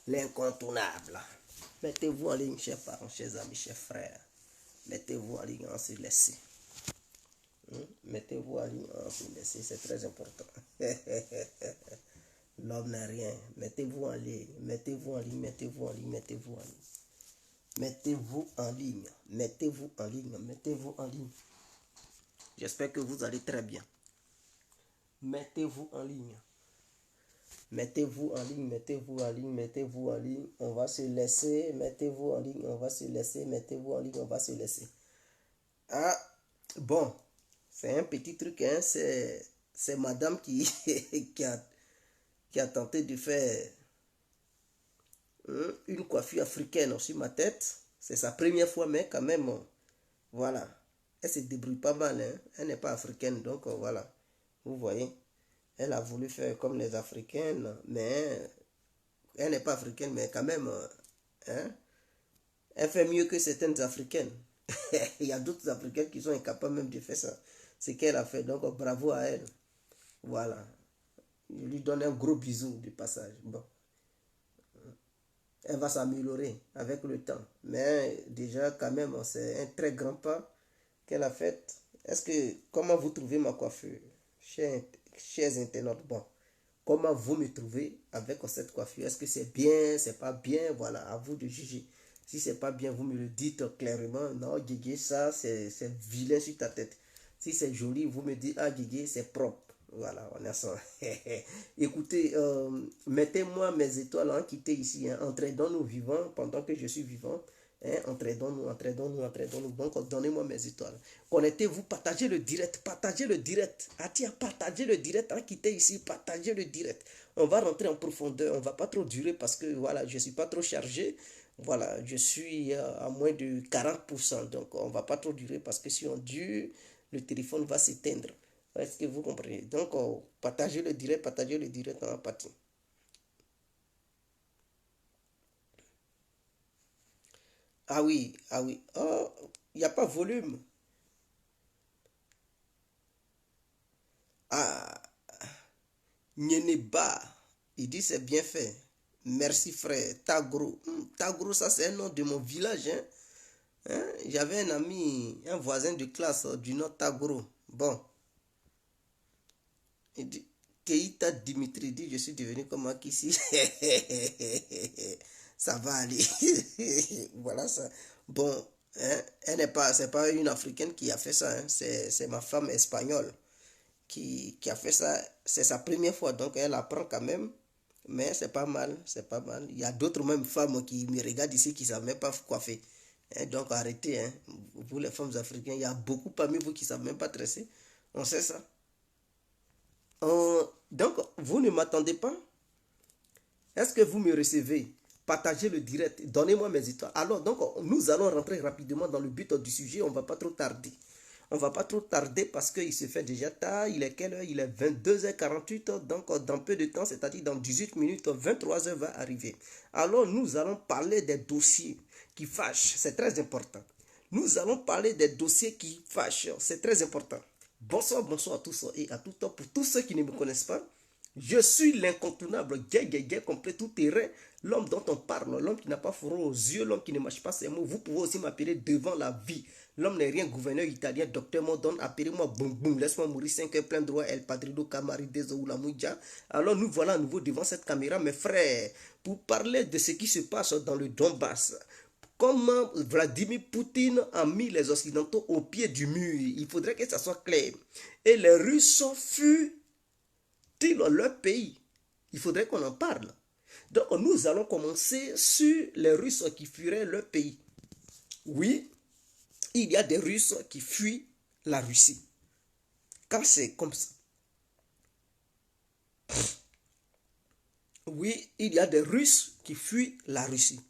l'incontournable. Mettez-vous en ligne, chers parents, chers amis, chers frères. Mettez-vous en ligne, on se laisse. Mettez-vous en ligne, on se laisse, c'est très important. L'homme n'a rien. Mettez-vous en ligne, mettez-vous en ligne, mettez-vous en ligne, mettez-vous en ligne. Mettez-vous en ligne, mettez-vous en ligne, mettez-vous en ligne. J'espère que vous allez très bien. Mettez-vous en ligne. Mettez-vous en ligne, mettez-vous en ligne, mettez-vous en ligne. On va se laisser. Mettez-vous en ligne, on va se laisser. Mettez-vous en ligne, on va se laisser. Ah, bon. C'est un petit truc, hein. C'est madame qui, qui a tenté de faire une coiffure africaine sur ma tête. C'est sa première fois, mais quand même, voilà. Elle se débrouille pas mal, hein. Elle n'est pas africaine, donc voilà. Vous voyez. Elle a voulu faire comme les Africaines, mais elle n'est pas africaine, mais quand même, hein, elle fait mieux que certaines Africaines. Il y a d'autres Africaines qui sont incapables même de faire ça. Ce qu'elle a fait, donc bravo à elle. Voilà. Je lui donne un gros bisou du passage. Bon. Elle va s'améliorer avec le temps. Mais déjà, quand même, c'est un très grand pas qu'elle a fait. Comment vous trouvez ma coiffure, chers internautes? Bon, comment vous me trouvez avec cette coiffure? Est-ce que c'est bien, c'est pas bien? Voilà, à vous de juger. Si c'est pas bien, vous me le dites clairement. Non, Guigui, ça, c'est vilain sur ta tête. Si c'est joli, vous me dites, ah, Guigui, c'est propre. Voilà, on est ça. Écoutez, mettez-moi mes étoiles en quitter ici. Hein. Entraînons-nous vivants pendant que je suis vivant. Hein, entraînons-nous, entraînons-nous, entraînons-nous. Donc, donnez-moi mes étoiles. Connectez-vous, partagez le direct, partagez le direct. Atia, partagez le direct, hein, quittez ici, partagez le direct. On va rentrer en profondeur, on va pas trop durer parce que voilà, je suis pas trop chargé. Voilà, je suis à moins de 40%. Donc, on va pas trop durer parce que si on dure, le téléphone va s'éteindre. Est-ce que vous comprenez? Donc, partagez le direct en partie. Ah oui, ah oui. Oh, il n'y a pas volume. Ah, Nyeneba. Il dit c'est bien fait. Merci frère. Tagro. Tagro, ça c'est un nom de mon village. Hein? Hein? J'avais un ami, un voisin de classe du nom Tagro. Bon. Il dit, Keita Dimitri dit, je suis devenu comme ici. Ça va aller. Voilà ça. Bon, hein, c'est pas une Africaine qui a fait ça. Hein. C'est ma femme espagnole qui a fait ça. C'est sa première fois, donc elle apprend quand même. Mais c'est pas mal, c'est pas mal. Il y a d'autres même femmes qui me regardent ici qui ne savent même pas coiffer. Hein, donc arrêtez, hein. Vous les femmes africaines, il y a beaucoup parmi vous qui ne savent même pas tresser. On sait ça. Donc, vous ne m'attendez pas? Est-ce que vous me recevez? Partagez le direct, donnez-moi mes étoiles. Alors, donc, nous allons rentrer rapidement dans le but du sujet. On ne va pas trop tarder. On ne va pas trop tarder parce qu'il se fait déjà tard. Il est quelle heure? Il est 22h48. Donc, dans peu de temps, c'est-à-dire dans 18 minutes, 23h va arriver. Alors, nous allons parler des dossiers qui fâchent. C'est très important. Nous allons parler des dossiers qui fâchent. C'est très important. Bonsoir, bonsoir à tous et à tout temps. Pour tous ceux qui ne me connaissent pas, je suis l'incontournable, gay, complet, tout terrain, l'homme dont on parle, l'homme qui n'a pas fourreau aux yeux, l'homme qui ne mâche pas ses mots. Vous pouvez aussi m'appeler devant la vie. L'homme n'est rien, gouverneur italien, docteur Modon, appelez-moi boum boum, laisse-moi mourir 5 heures plein droit, El Padrido, Camari, Dezo, la Mouja. Alors nous voilà à nouveau devant cette caméra, mes frères, pour parler de ce qui se passe dans le Donbass. Comment Vladimir Poutine a mis les Occidentaux au pied du mur. Il faudrait que ça soit clair. Et les Russes fuient leur pays. Il faudrait qu'on en parle. Donc nous allons commencer sur les Russes qui fuiraient leur pays. Oui, il y a des Russes qui fuient la Russie. Quand c'est comme ça. Oui, il y a des Russes qui fuient la Russie.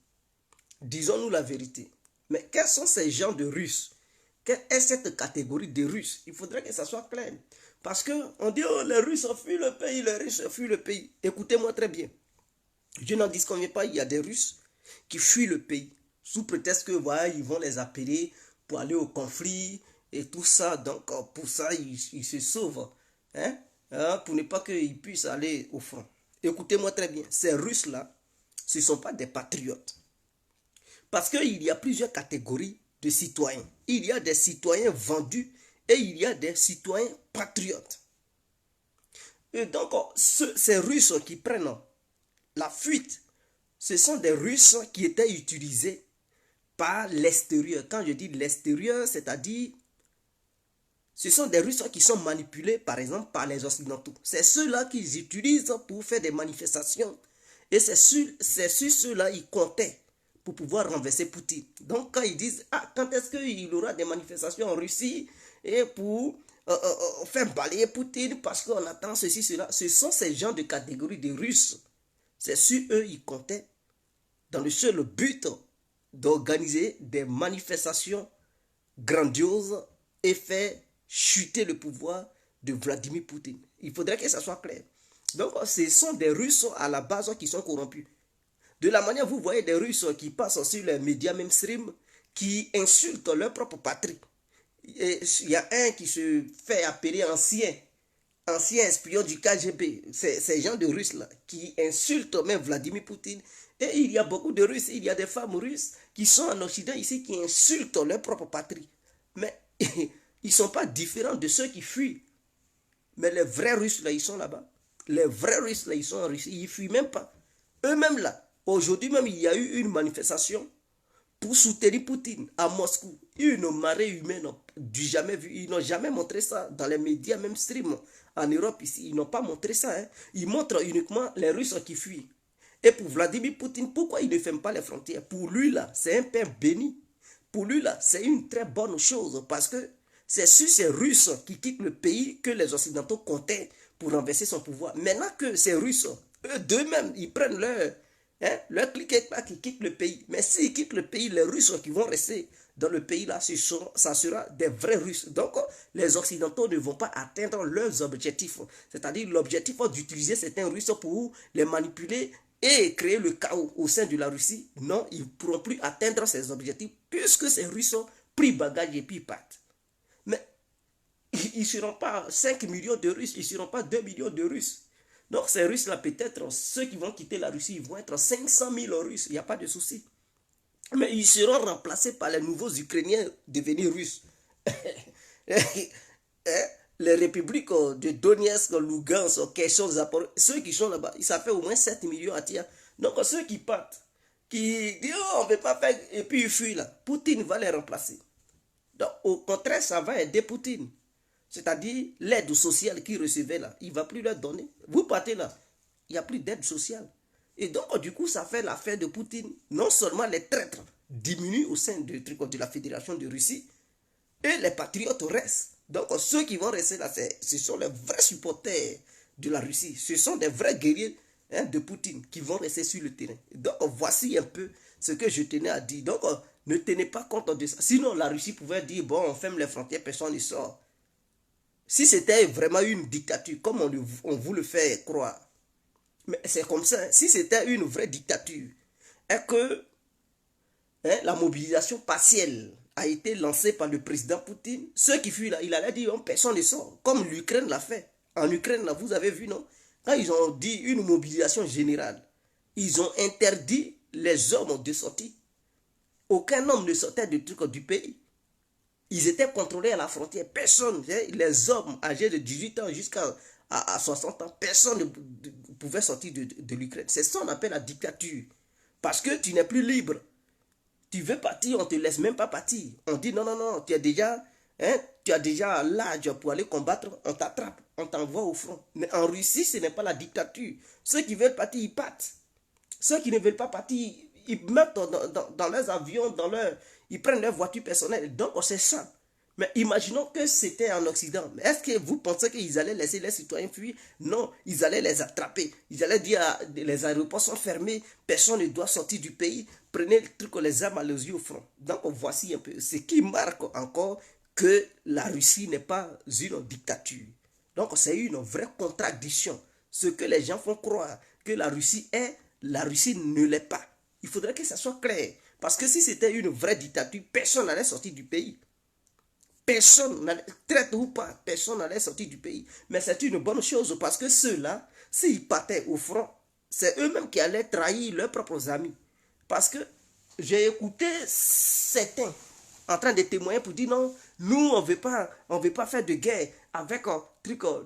Disons-nous la vérité. Mais quels sont ces gens de Russes? Quelle est cette catégorie de Russes? Il faudrait que ça soit clair. Parce qu'on dit, oh, les Russes fuient le pays, les Russes fuient le pays. Écoutez-moi très bien. Je n'en disconviens pas, il y a des Russes qui fuient le pays. Sous prétexte que, voilà, ils vont les appeler pour aller au conflit et tout ça. Donc, pour ça, ils se sauvent. Hein? Pour ne pas qu'ils puissent aller au front. Écoutez-moi très bien. Ces Russes-là, ce ne sont pas des patriotes. Parce qu'il y a plusieurs catégories de citoyens. Il y a des citoyens vendus et il y a des citoyens patriotes. Et donc, ces Russes qui prennent la fuite, ce sont des Russes qui étaient utilisés par l'extérieur. Quand je dis l'extérieur, c'est-à-dire, ce sont des Russes qui sont manipulés, par exemple, par les Occidentaux. C'est ceux-là qu'ils utilisent pour faire des manifestations. Et c'est sur ceux-là qu'ils comptaient pour pouvoir renverser Poutine. Donc, quand ils disent, ah, quand est-ce qu'il y aura des manifestations en Russie et pour faire balayer Poutine parce qu'on attend ceci, cela, ce sont ces gens de catégorie de Russes. C'est sur eux qu'ils comptaient dans le seul but d'organiser des manifestations grandioses et faire chuter le pouvoir de Vladimir Poutine. Il faudrait que ça soit clair. Donc, ce sont des Russes à la base qui sont corrompus. De la manière, vous voyez des Russes qui passent sur les médias mainstream, qui insultent leur propre patrie. Et il y a un qui se fait appeler ancien espion du KGB. Ces gens de Russes là, qui insultent même Vladimir Poutine. Et il y a beaucoup de Russes, il y a des femmes russes qui sont en Occident ici, qui insultent leur propre patrie. Mais ils ne sont pas différents de ceux qui fuient. Mais les vrais Russes là, ils sont là-bas. Les vrais Russes là, ils sont en Russie, ils ne fuient même pas. Eux-mêmes là, aujourd'hui même, il y a eu une manifestation pour soutenir Poutine à Moscou. Une marée humaine du jamais vu. Ils n'ont jamais montré ça dans les médias, même stream en Europe ici. Ils n'ont pas montré ça. Hein. Ils montrent uniquement les Russes qui fuient. Et pour Vladimir Poutine, pourquoi il ne ferme pas les frontières? Pour lui là, c'est un père béni. Pour lui là, c'est une très bonne chose parce que c'est sur ces Russes qui quittent le pays que les Occidentaux comptaient pour renverser son pouvoir. Maintenant que ces Russes, eux d'eux-mêmes, ils prennent leur clic-clac qui quittent le pays. Mais s'ils quittent le pays, les Russes qui vont rester dans le pays là, ça sera des vrais Russes. Donc, les Occidentaux ne vont pas atteindre leurs objectifs. C'est-à-dire l'objectif d'utiliser certains Russes pour les manipuler et créer le chaos au sein de la Russie. Non, ils ne pourront plus atteindre ces objectifs puisque ces Russes ont pris bagage et puis partent. Mais ils ne seront pas 5 millions de Russes, ils ne seront pas 2 millions de Russes. Donc ces Russes-là, peut-être, ceux qui vont quitter la Russie, ils vont être 500 000 Russes, il n'y a pas de souci. Mais ils seront remplacés par les nouveaux Ukrainiens devenus Russes. Les républiques de Donetsk, Lugansk, Kherson, Zaporizhzhia, ceux qui sont là-bas, ça fait au moins 7 millions à tiers. Donc ceux qui partent, qui disent oh, on ne veut pas faire, et puis ils fuient là, Poutine va les remplacer. Donc au contraire, ça va aider Poutine. C'est-à-dire l'aide sociale qu'ils recevaient là, il ne va plus leur donner. Vous partez là, il n'y a plus d'aide sociale. Et donc du coup, ça fait l'affaire de Poutine. Non seulement les traîtres diminuent au sein de la Fédération de Russie, et les patriotes restent. Donc ceux qui vont rester là, ce sont les vrais supporters de la Russie. Ce sont des vrais guerriers de Poutine qui vont rester sur le terrain. Donc voici un peu ce que je tenais à dire. Donc ne tenez pas compte de ça. Sinon la Russie pouvait dire, bon, on ferme les frontières, personne ne sort. Si c'était vraiment une dictature, comme on vous le fait croire, mais c'est comme ça, si c'était une vraie dictature, et que la mobilisation partielle a été lancée par le président Poutine, ceux qui fuient là, il allait dire, personne ne sort, comme l'Ukraine l'a fait. En Ukraine, là, vous avez vu, non? Quand ils ont dit une mobilisation générale, ils ont interdit les hommes de sortir. Aucun homme ne sortait du pays. Ils étaient contrôlés à la frontière. Personne, les hommes âgés de 18 ans jusqu'à 60 ans, personne ne pouvait sortir de l'Ukraine. C'est ça qu'on appelle la dictature. Parce que tu n'es plus libre. Tu veux partir, on ne te laisse même pas partir. On dit non, non, non, tu as déjà l'âge pour aller combattre, on t'attrape, on t'envoie au front. Mais en Russie, ce n'est pas la dictature. Ceux qui veulent partir, ils partent. Ceux qui ne veulent pas partir, ils mettent dans leurs avions, ils prennent leur voiture personnelle. Donc, c'est ça. Mais imaginons que c'était en Occident. Est-ce que vous pensez qu'ils allaient laisser les citoyens fuir? Non, ils allaient les attraper. Ils allaient dire, les aéroports sont fermés, personne ne doit sortir du pays. Prenez le truc, les armes, allez-y au front. Donc, voici un peu ce qui marque encore que la Russie n'est pas une dictature. Donc, c'est une vraie contradiction. Ce que les gens font croire que la Russie est, la Russie ne l'est pas. Il faudrait que ça soit clair. Parce que si c'était une vraie dictature, personne n'allait sortir du pays. Personne, traite ou pas, personne n'allait sortir du pays. Mais c'est une bonne chose parce que ceux-là, s'ils partaient au front, c'est eux-mêmes qui allaient trahir leurs propres amis. Parce que j'ai écouté certains en train de témoigner pour dire non, nous on veut pas faire de guerre avec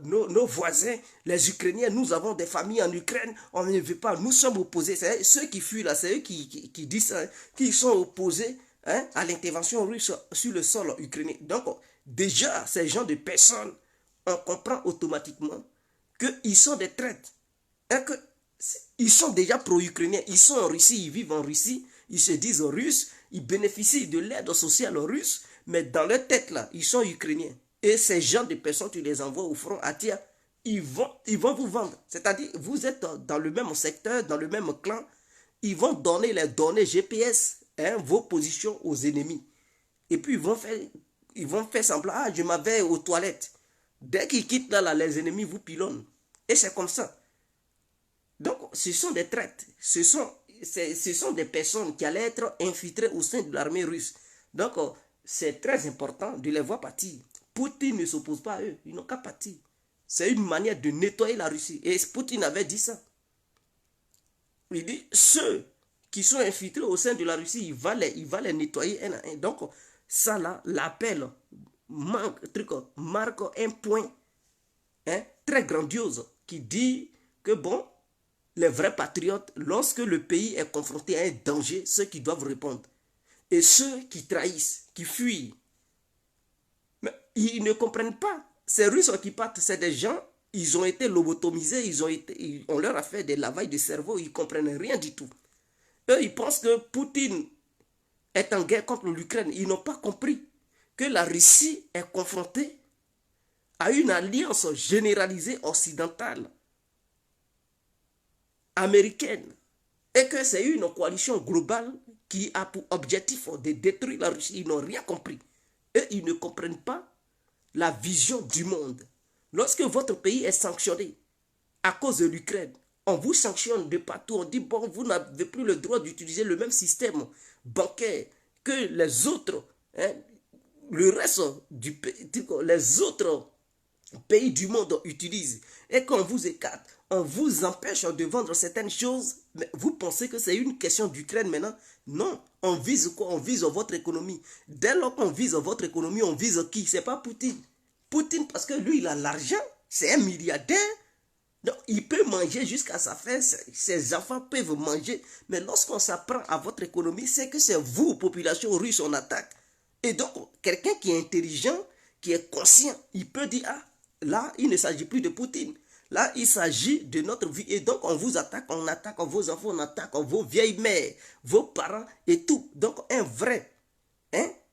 nos voisins, les Ukrainiens, nous avons des familles en Ukraine, on ne veut pas, nous sommes opposés. C'est ceux qui fuient là, c'est eux qui disent ça, qui sont opposés à l'intervention russe sur le sol ukrainien. Donc déjà, ces gens de personnes, on comprend automatiquement qu'ils sont des traîtres. Ils sont déjà pro-ukrainiens, ils sont en Russie, ils vivent en Russie, ils se disent russes, ils bénéficient de l'aide sociale russe, mais dans leur tête là, ils sont ukrainiens. Et ces gens de personnes, tu les envoies au front à tir, ils vont vous vendre. C'est-à-dire, vous êtes dans le même secteur, dans le même clan, ils vont donner les données GPS, vos positions aux ennemis. Et puis ils vont faire semblant, ah, je m'avais aux toilettes. Dès qu'ils quittent là, les ennemis vous pilonnent. Et c'est comme ça. Donc, ce sont des traites, ce sont des personnes qui allaient être infiltrées au sein de l'armée russe. Donc, c'est très important de les voir partir. Poutine ne s'oppose pas à eux, ils n'ont qu'à partir. C'est une manière de nettoyer la Russie. Et Poutine avait dit ça. Il dit, ceux qui sont infiltrés au sein de la Russie, il va les nettoyer un à un. Donc, ça là, l'appel marque un point très grandiose qui dit que bon, les vrais patriotes, lorsque le pays est confronté à un danger, ceux qui doivent répondre. Et ceux qui trahissent, qui fuient, mais ils ne comprennent pas. Ces Russes qui partent, c'est des gens, ils ont été lobotomisés, on leur a fait des lavages de cerveau, ils ne comprennent rien du tout. Eux, ils pensent que Poutine est en guerre contre l'Ukraine. Ils n'ont pas compris que la Russie est confrontée à une alliance généralisée occidentale américaine et que c'est une coalition globale qui a pour objectif de détruire la Russie. Ils n'ont rien compris. Et ils ne comprennent pas la vision du monde. Lorsque votre pays est sanctionné à cause de l'Ukraine, on vous sanctionne de partout. On dit, bon, vous n'avez plus le droit d'utiliser le même système bancaire que les autres, le reste du pays, les autres pays du monde utilisent. Et quand on vous écarte, on vous empêche de vendre certaines choses, mais vous pensez que c'est une question d'Ukraine maintenant? Non, on vise quoi? On vise votre économie. Dès lors qu'on vise votre économie, on vise qui? C'est pas Poutine. Poutine, parce que lui, il a l'argent, c'est un milliardaire. Donc, il peut manger jusqu'à sa faim, ses enfants peuvent manger. Mais lorsqu'on s'apprend à votre économie, c'est que c'est vous, population russe, on attaque. Et donc, quelqu'un qui est intelligent, qui est conscient, il peut dire, ah, là, il ne s'agit plus de Poutine. Là, il s'agit de notre vie. Et donc, on vous attaque, on attaque vos enfants, on attaque vos vieilles mères, vos parents et tout. Donc, un vrai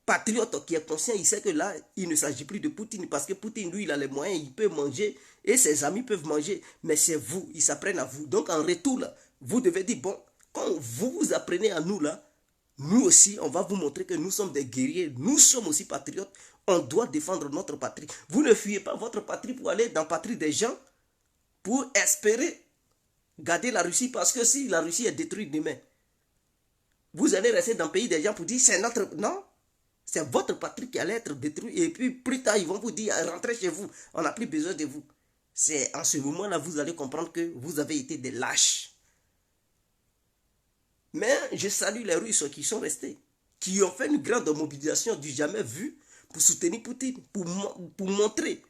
patriote qui est conscient, il sait que là, il ne s'agit plus de Poutine. Parce que Poutine, lui, il a les moyens, il peut manger et ses amis peuvent manger. Mais c'est vous, ils s'apprennent à vous. Donc, en retour, là, vous devez dire, bon, quand vous vous apprenez à nous, là, nous aussi, on va vous montrer que nous sommes des guerriers. Nous sommes aussi patriotes. On doit défendre notre patrie. Vous ne fuyez pas votre patrie pour aller dans la patrie des gens pour espérer garder la Russie, parce que si la Russie est détruite demain, vous allez rester dans le pays des gens pour dire c'est notre... Non, c'est votre patrie qui allait être détruite. Et puis plus tard, ils vont vous dire rentrez chez vous, on n'a plus besoin de vous. C'est en ce moment-là, vous allez comprendre que vous avez été des lâches. Mais je salue les Russes qui sont restés, qui ont fait une grande mobilisation du jamais vu pour soutenir Poutine, pour montrer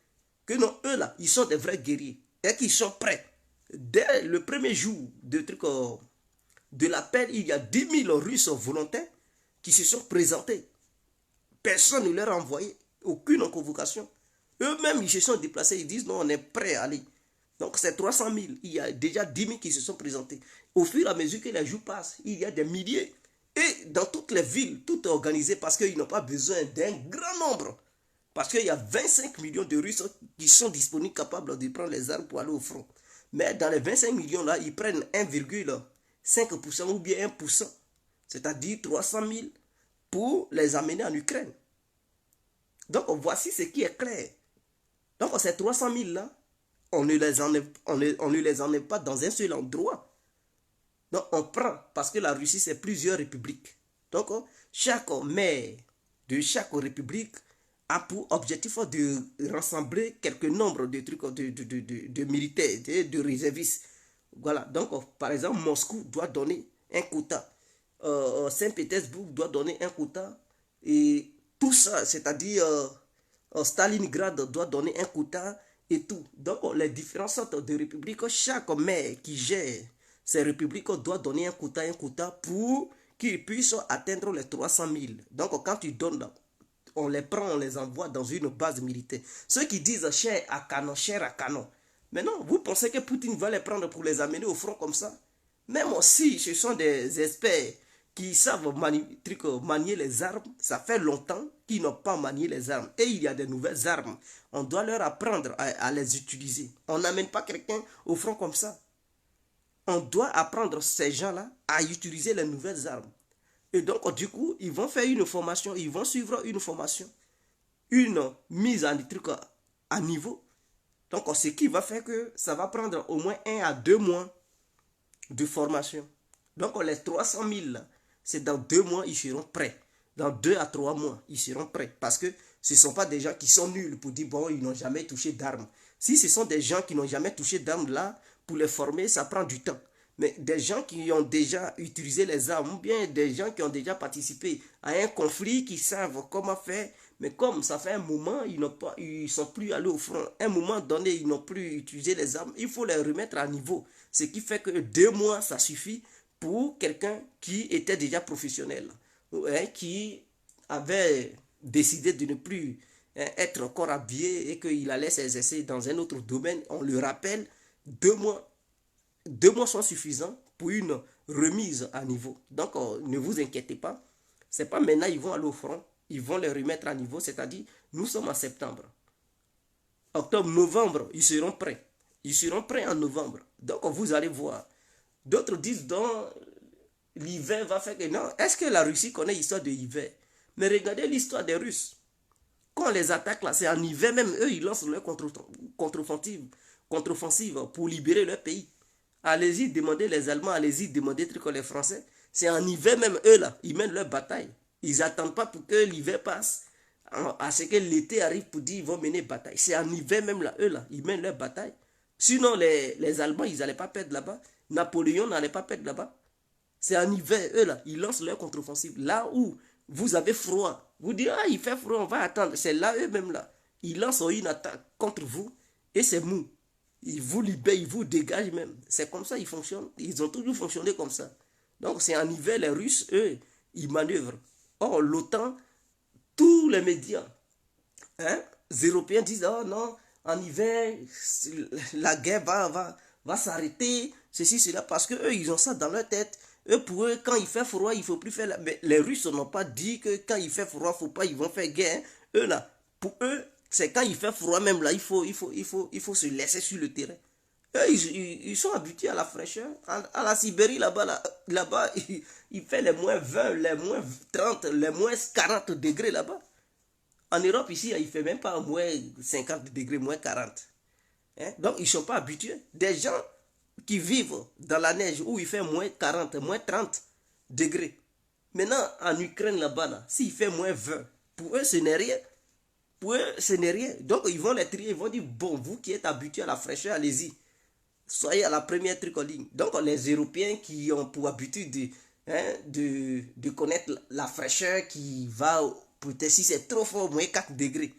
que non, eux là, ils sont des vrais guerriers. Et qu'ils sont prêts. Dès le premier jour de l'appel, il y a 10 000 Russes volontaires qui se sont présentés. Personne ne leur a envoyé aucune convocation. Eux-mêmes, ils se sont déplacés, ils disent non, on est prêts à aller. Donc c'est 300 000. Il y a déjà 10 000 qui se sont présentés. Au fur et à mesure que les jours passent, il y a des milliers. Et dans toutes les villes, tout est organisé parce qu'ils n'ont pas besoin d'un grand nombre. Parce qu'il y a 25 millions de Russes qui sont disponibles, capables de prendre les armes pour aller au front. Mais dans les 25 millions là, ils prennent 1,5% ou bien 1%. C'est-à-dire 300 000 pour les amener en Ukraine. Donc voici ce qui est clair. Donc ces 300 000 là, on ne les enlève pas dans un seul endroit. Donc on prend, parce que la Russie c'est plusieurs républiques. Donc chaque maire de chaque république a pour objectif de rassembler quelques nombres de trucs de militaires, de réservistes. Voilà, donc par exemple, Moscou doit donner un quota. Saint-Pétersbourg doit donner un quota. Et tout ça, c'est-à-dire Stalingrad doit donner un quota et tout. Donc les différentes sortes de républiques, chaque maire qui gère ces républiques doit donner un quota pour qu'ils puissent atteindre les 300 000. Donc quand tu donnes, on les prend, on les envoie dans une base militaire. Ceux qui disent cher à canon, cher à canon. Mais non, vous pensez que Poutine va les prendre pour les amener au front comme ça? Même si ce sont des experts qui savent manier les armes, ça fait longtemps qu'ils n'ont pas manié les armes. Et il y a de nouvelles armes. On doit leur apprendre à les utiliser. On n'amène pas quelqu'un au front comme ça. On doit apprendre ces gens-là à utiliser les nouvelles armes. Et donc, du coup, ils vont faire une formation, ils vont suivre une formation, une mise en truc à niveau. Donc, ce qui va faire que ça va prendre au moins 1 à 2 mois de formation. Donc, les 300 000, c'est dans 2 mois, ils seront prêts. Dans 2 à 3 mois, ils seront prêts. Parce que ce ne sont pas des gens qui sont nuls pour dire, bon, ils n'ont jamais touché d'armes. Si ce sont des gens qui n'ont jamais touché d'armes, là, pour les former, ça prend du temps. Mais des gens qui ont déjà utilisé les armes, ou bien des gens qui ont déjà participé à un conflit, qui savent comment faire, mais comme ça fait un moment, ils ne sont plus allés au front. Un moment donné, ils n'ont plus utilisé les armes, il faut les remettre à niveau. Ce qui fait que 2 mois, ça suffit pour quelqu'un qui était déjà professionnel, qui avait décidé de ne plus être encore habillé et qu'il allait s'exercer dans un autre domaine. On le rappelle, 2 mois. 2 mois sont suffisants pour une remise à niveau. Donc, ne vous inquiétez pas. Ce n'est pas maintenant ils vont aller au front. Ils vont les remettre à niveau. C'est-à-dire, nous sommes en septembre. Octobre, novembre, ils seront prêts. Ils seront prêts en novembre. Donc, vous allez voir. D'autres disent, donc, l'hiver va faire que... Non, est-ce que la Russie connaît l'histoire de l'hiver? Mais regardez l'histoire des Russes. Quand on les attaque, là, c'est en hiver même. Eux, ils lancent leur contre-offensive pour libérer leur pays. Allez-y, demandez les Allemands, allez-y, demandez les Français. C'est en hiver même, eux là, ils mènent leur bataille. Ils n'attendent pas pour que l'hiver passe, à ce que l'été arrive pour dire qu'ils vont mener bataille. C'est en hiver même là, eux là, ils mènent leur bataille. Sinon, les Allemands, ils n'allaient pas perdre là-bas. Napoléon n'allait pas perdre là-bas. C'est en hiver, eux là, ils lancent leur contre-offensive. Là où vous avez froid, vous dites, ah, il fait froid, on va attendre. C'est là, eux-mêmes là. Ils lancent une attaque contre vous et c'est mou. Ils vous libèrent, ils vous dégagent même. C'est comme ça ils fonctionnent. Ils ont toujours fonctionné comme ça. Donc c'est en hiver, les Russes, eux, ils manœuvrent. Or, l'OTAN, tous les médias Européens disent, oh non, en hiver, la guerre va s'arrêter, ceci, cela, parce qu'eux, ils ont ça dans leur tête. Eux, pour eux, quand il fait froid, il ne faut plus faire... Mais les Russes n'ont pas dit que quand il fait froid, faut pas, ils vont faire guerre. Eux, là, pour eux, c'est quand il fait froid même là, il faut se laisser sur le terrain. Eux, ils sont habitués à la fraîcheur. À la Sibérie, là-bas, il fait les moins 20, les moins 30, les moins 40 degrés là-bas. En Europe, ici, il ne fait même pas moins 50 degrés, moins 40. Donc, ils ne sont pas habitués. Des gens qui vivent dans la neige où il fait moins 40, moins 30 degrés. Maintenant, en Ukraine, là-bas, là, s'il fait moins 20, pour eux, ce n'est rien. Pour eux, ce n'est rien. Donc, ils vont les trier. Ils vont dire, bon, vous qui êtes habitués à la fraîcheur, allez-y. Soyez à la première truc en ligne. Donc, les Européens qui ont pour habitude de connaître la fraîcheur qui va, peut-être si c'est trop fort, moins 4 degrés,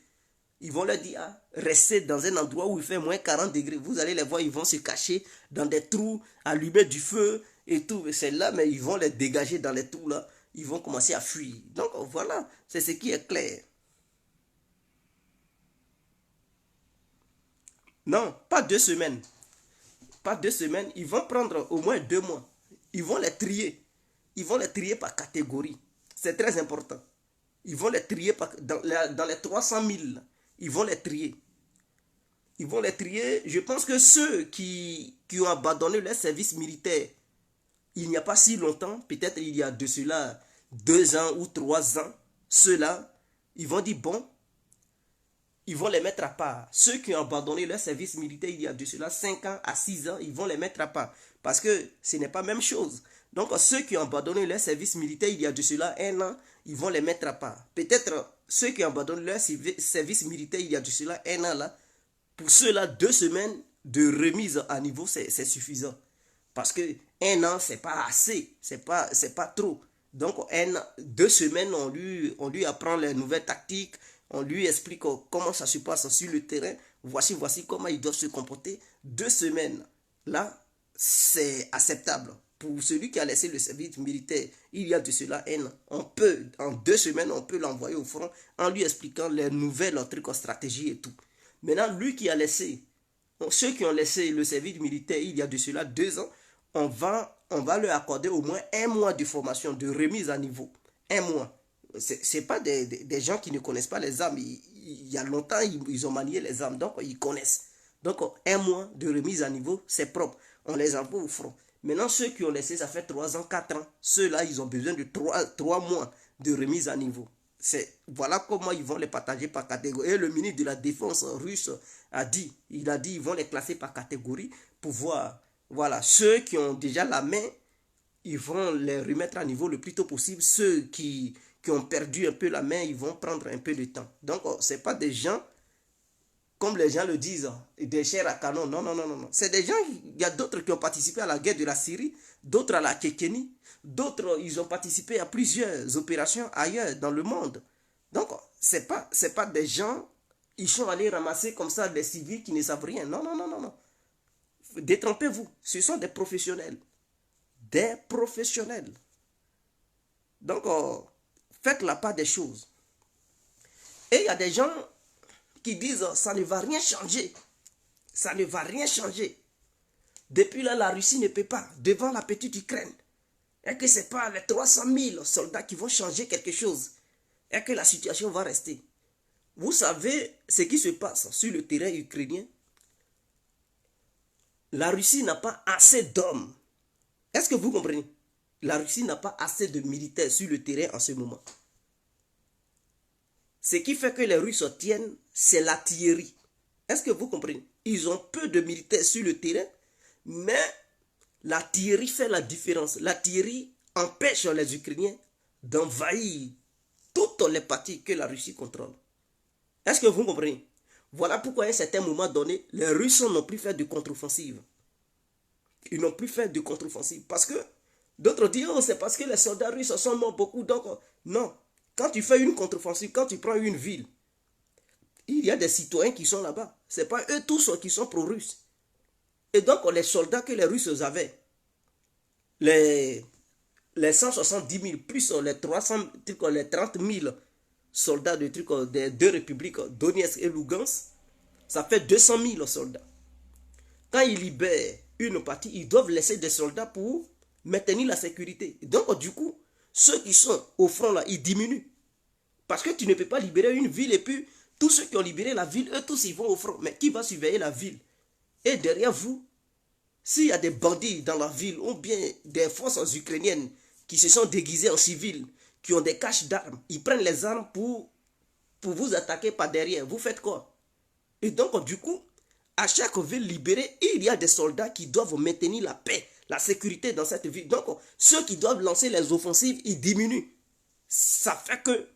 ils vont leur dire, ah, restez dans un endroit où il fait moins 40 degrés. Vous allez les voir, ils vont se cacher dans des trous, allumer du feu et tout. C'est là, mais ils vont les dégager dans les trous là. Ils vont commencer à fuir. Donc, voilà, c'est ce qui est clair. Non, pas 2 semaines. Pas 2 semaines. Ils vont prendre au moins 2 mois. Ils vont les trier. Ils vont les trier par catégorie. C'est très important. Ils vont les trier dans les 300 000. Ils vont les trier. Ils vont les trier. Je pense que ceux qui ont abandonné leur service militaire il n'y a pas si longtemps, peut-être il y a de cela 2 ans ou 3 ans, ceux-là, ils vont dire, bon, ils vont les mettre à part. Ceux qui ont abandonné leur service militaire il y a de cela 5 ans à 6 ans, ils vont les mettre à part. Parce que ce n'est pas la même chose. Donc ceux qui ont abandonné leur service militaire il y a de cela 1 an, ils vont les mettre à part. Peut-être ceux qui ont abandonné leur service militaire il y a de cela 1 an là, pour ceux-là 2 semaines de remise à niveau, c'est suffisant. Parce que 1 an, c'est pas assez. C'est pas trop. Donc, 2 semaines, on lui apprend les nouvelles tactiques. On lui explique comment ça se passe sur le terrain. Voici comment ils doivent se comporter. 2 semaines, là, c'est acceptable. Pour celui qui a laissé le service militaire, il y a de cela 1 an. En 2 semaines, on peut l'envoyer au front en lui expliquant les nouvelles trucs, stratégies et tout. Maintenant, lui qui a laissé, ceux qui ont laissé le service militaire il y a de cela 2 ans, on va leur accorder au moins 1 mois de formation, de remise à niveau. 1 mois. Ce n'est pas des gens qui ne connaissent pas les armes. Il y a longtemps, ils ont manié les armes, donc ils connaissent. Donc 1 mois de remise à niveau, c'est propre. On les envoie au front. Maintenant, ceux qui ont laissé, ça fait 3 ans, 4 ans. Ceux-là, ils ont besoin de 3 mois de remise à niveau. Voilà comment ils vont les partager par catégorie. Et le ministre de la Défense russe a dit, ils vont les classer par catégorie pour voir. Voilà, ceux qui ont déjà la main, ils vont les remettre à niveau le plus tôt possible. Ceux qui ont perdu un peu la main, ils vont prendre un peu de temps. Donc, ce n'est pas des gens, comme les gens le disent, des chairs à canon. Non, non, non, non. C'est des gens, il y a d'autres qui ont participé à la guerre de la Syrie, d'autres à la Tchétchénie, d'autres, ils ont participé à plusieurs opérations ailleurs dans le monde. Donc, ce n'est pas des gens, ils sont allés ramasser comme ça des civils qui ne savent rien. Non, non, non, non, non. Détrompez-vous, ce sont des professionnels. Des professionnels. Donc, faites la part des choses. Et il y a des gens qui disent, ça ne va rien changer. Ça ne va rien changer. Depuis là, la Russie ne peut pas, devant la petite Ukraine. Et que ce n'est pas les 300 000 soldats qui vont changer quelque chose. Et que la situation va rester. Vous savez ce qui se passe sur le terrain ukrainien? La Russie n'a pas assez d'hommes. Est-ce que vous comprenez? La Russie n'a pas assez de militaires sur le terrain en ce moment. Ce qui fait que les Russes tiennent, c'est l'artillerie. Est-ce que vous comprenez? Ils ont peu de militaires sur le terrain, mais l'artillerie fait la différence. L'artillerie empêche les Ukrainiens d'envahir toutes les parties que la Russie contrôle. Est-ce que vous comprenez? Voilà pourquoi à un certain moment donné, les Russes n'ont plus fait de contre-offensive. Ils n'ont plus fait de contre-offensive. Parce que d'autres disent, oh, c'est parce que les soldats russes sont morts beaucoup. Donc, non. Quand tu fais une contre-offensive, quand tu prends une ville, il y a des citoyens qui sont là-bas. Ce n'est pas eux tous qui sont pro-russes. Et donc, les soldats que les Russes avaient, les 170 000 plus les 30 000 soldats des 2 républiques, Donetsk et Lugansk, ça fait 200 000 soldats. Quand ils libèrent une partie, ils doivent laisser des soldats pour maintenir la sécurité. Donc, du coup, ceux qui sont au front là, ils diminuent. Parce que tu ne peux pas libérer une ville et puis tous ceux qui ont libéré la ville, eux tous ils vont au front. Mais qui va surveiller la ville? Et derrière vous, s'il y a des bandits dans la ville ou bien des forces ukrainiennes qui se sont déguisées en civils, qui ont des caches d'armes, ils prennent les armes pour vous attaquer par derrière. Vous faites quoi? Et donc, du coup, à chaque ville libérée, il y a des soldats qui doivent maintenir la paix, la sécurité dans cette ville. Donc, ceux qui doivent lancer les offensives, ils diminuent. Ça fait que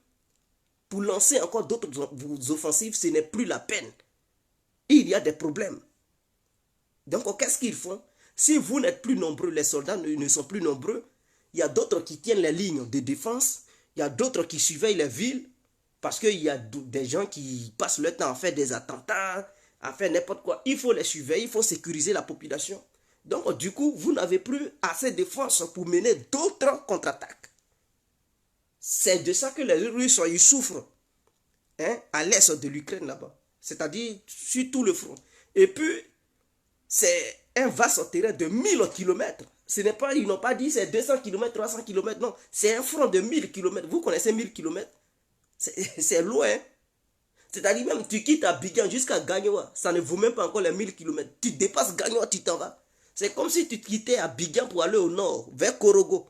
pour lancer encore d'autres offensives, ce n'est plus la peine. Il y a des problèmes. Donc, qu'est-ce qu'ils font? Si vous n'êtes plus nombreux, les soldats ne sont plus nombreux, il y a d'autres qui tiennent les lignes de défense, il y a d'autres qui surveillent les villes, parce qu'il y a des gens qui passent le temps à faire des attentats, à faire n'importe quoi. Il faut les surveiller, il faut sécuriser la population. Donc, du coup, vous n'avez plus assez de force pour mener d'autres contre-attaques. C'est de ça que les Russes, ils souffrent, à l'est de l'Ukraine là-bas. C'est-à-dire sur tout le front. Et puis, c'est un vaste terrain de 1000 km. Ce n'est pas, ils n'ont pas dit c'est 200 km, 300 km, non. C'est un front de 1000 km. Vous connaissez 1000 km? C'est loin. C'est-à-dire même tu quittes Abidjan jusqu'à Gagnoa, ça ne vaut même pas encore les 1000 km. Tu dépasses Gagnoa, tu t'en vas. C'est comme si tu quittais Abidjan pour aller au nord, vers Korogo.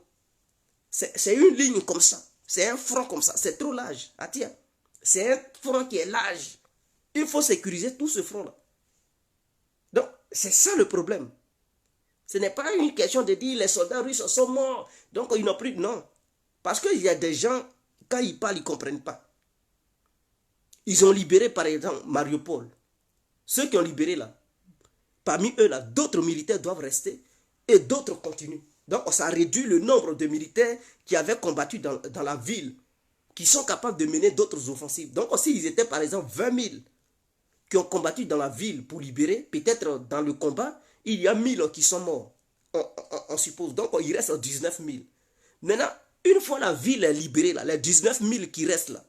C'est une ligne comme ça. C'est un front comme ça. C'est trop large. Ah tiens, c'est un front qui est large. Il faut sécuriser tout ce front-là. Donc, c'est ça le problème. Ce n'est pas une question de dire les soldats russes sont morts, donc ils n'ont plus... Non. Parce qu'il y a des gens, quand ils parlent, ils ne comprennent pas. Ils ont libéré, par exemple, Mariupol. Ceux qui ont libéré là, parmi eux, là, d'autres militaires doivent rester. Et d'autres continuent. Donc ça réduit le nombre de militaires qui avaient combattu dans la ville, qui sont capables de mener d'autres offensives. Donc s'ils étaient par exemple 20 000 qui ont combattu dans la ville pour libérer, peut-être dans le combat, il y a 1000 qui sont morts, on suppose. Donc il reste 19 000. Maintenant, une fois la ville est libérée, là, les 19 000 qui restent là,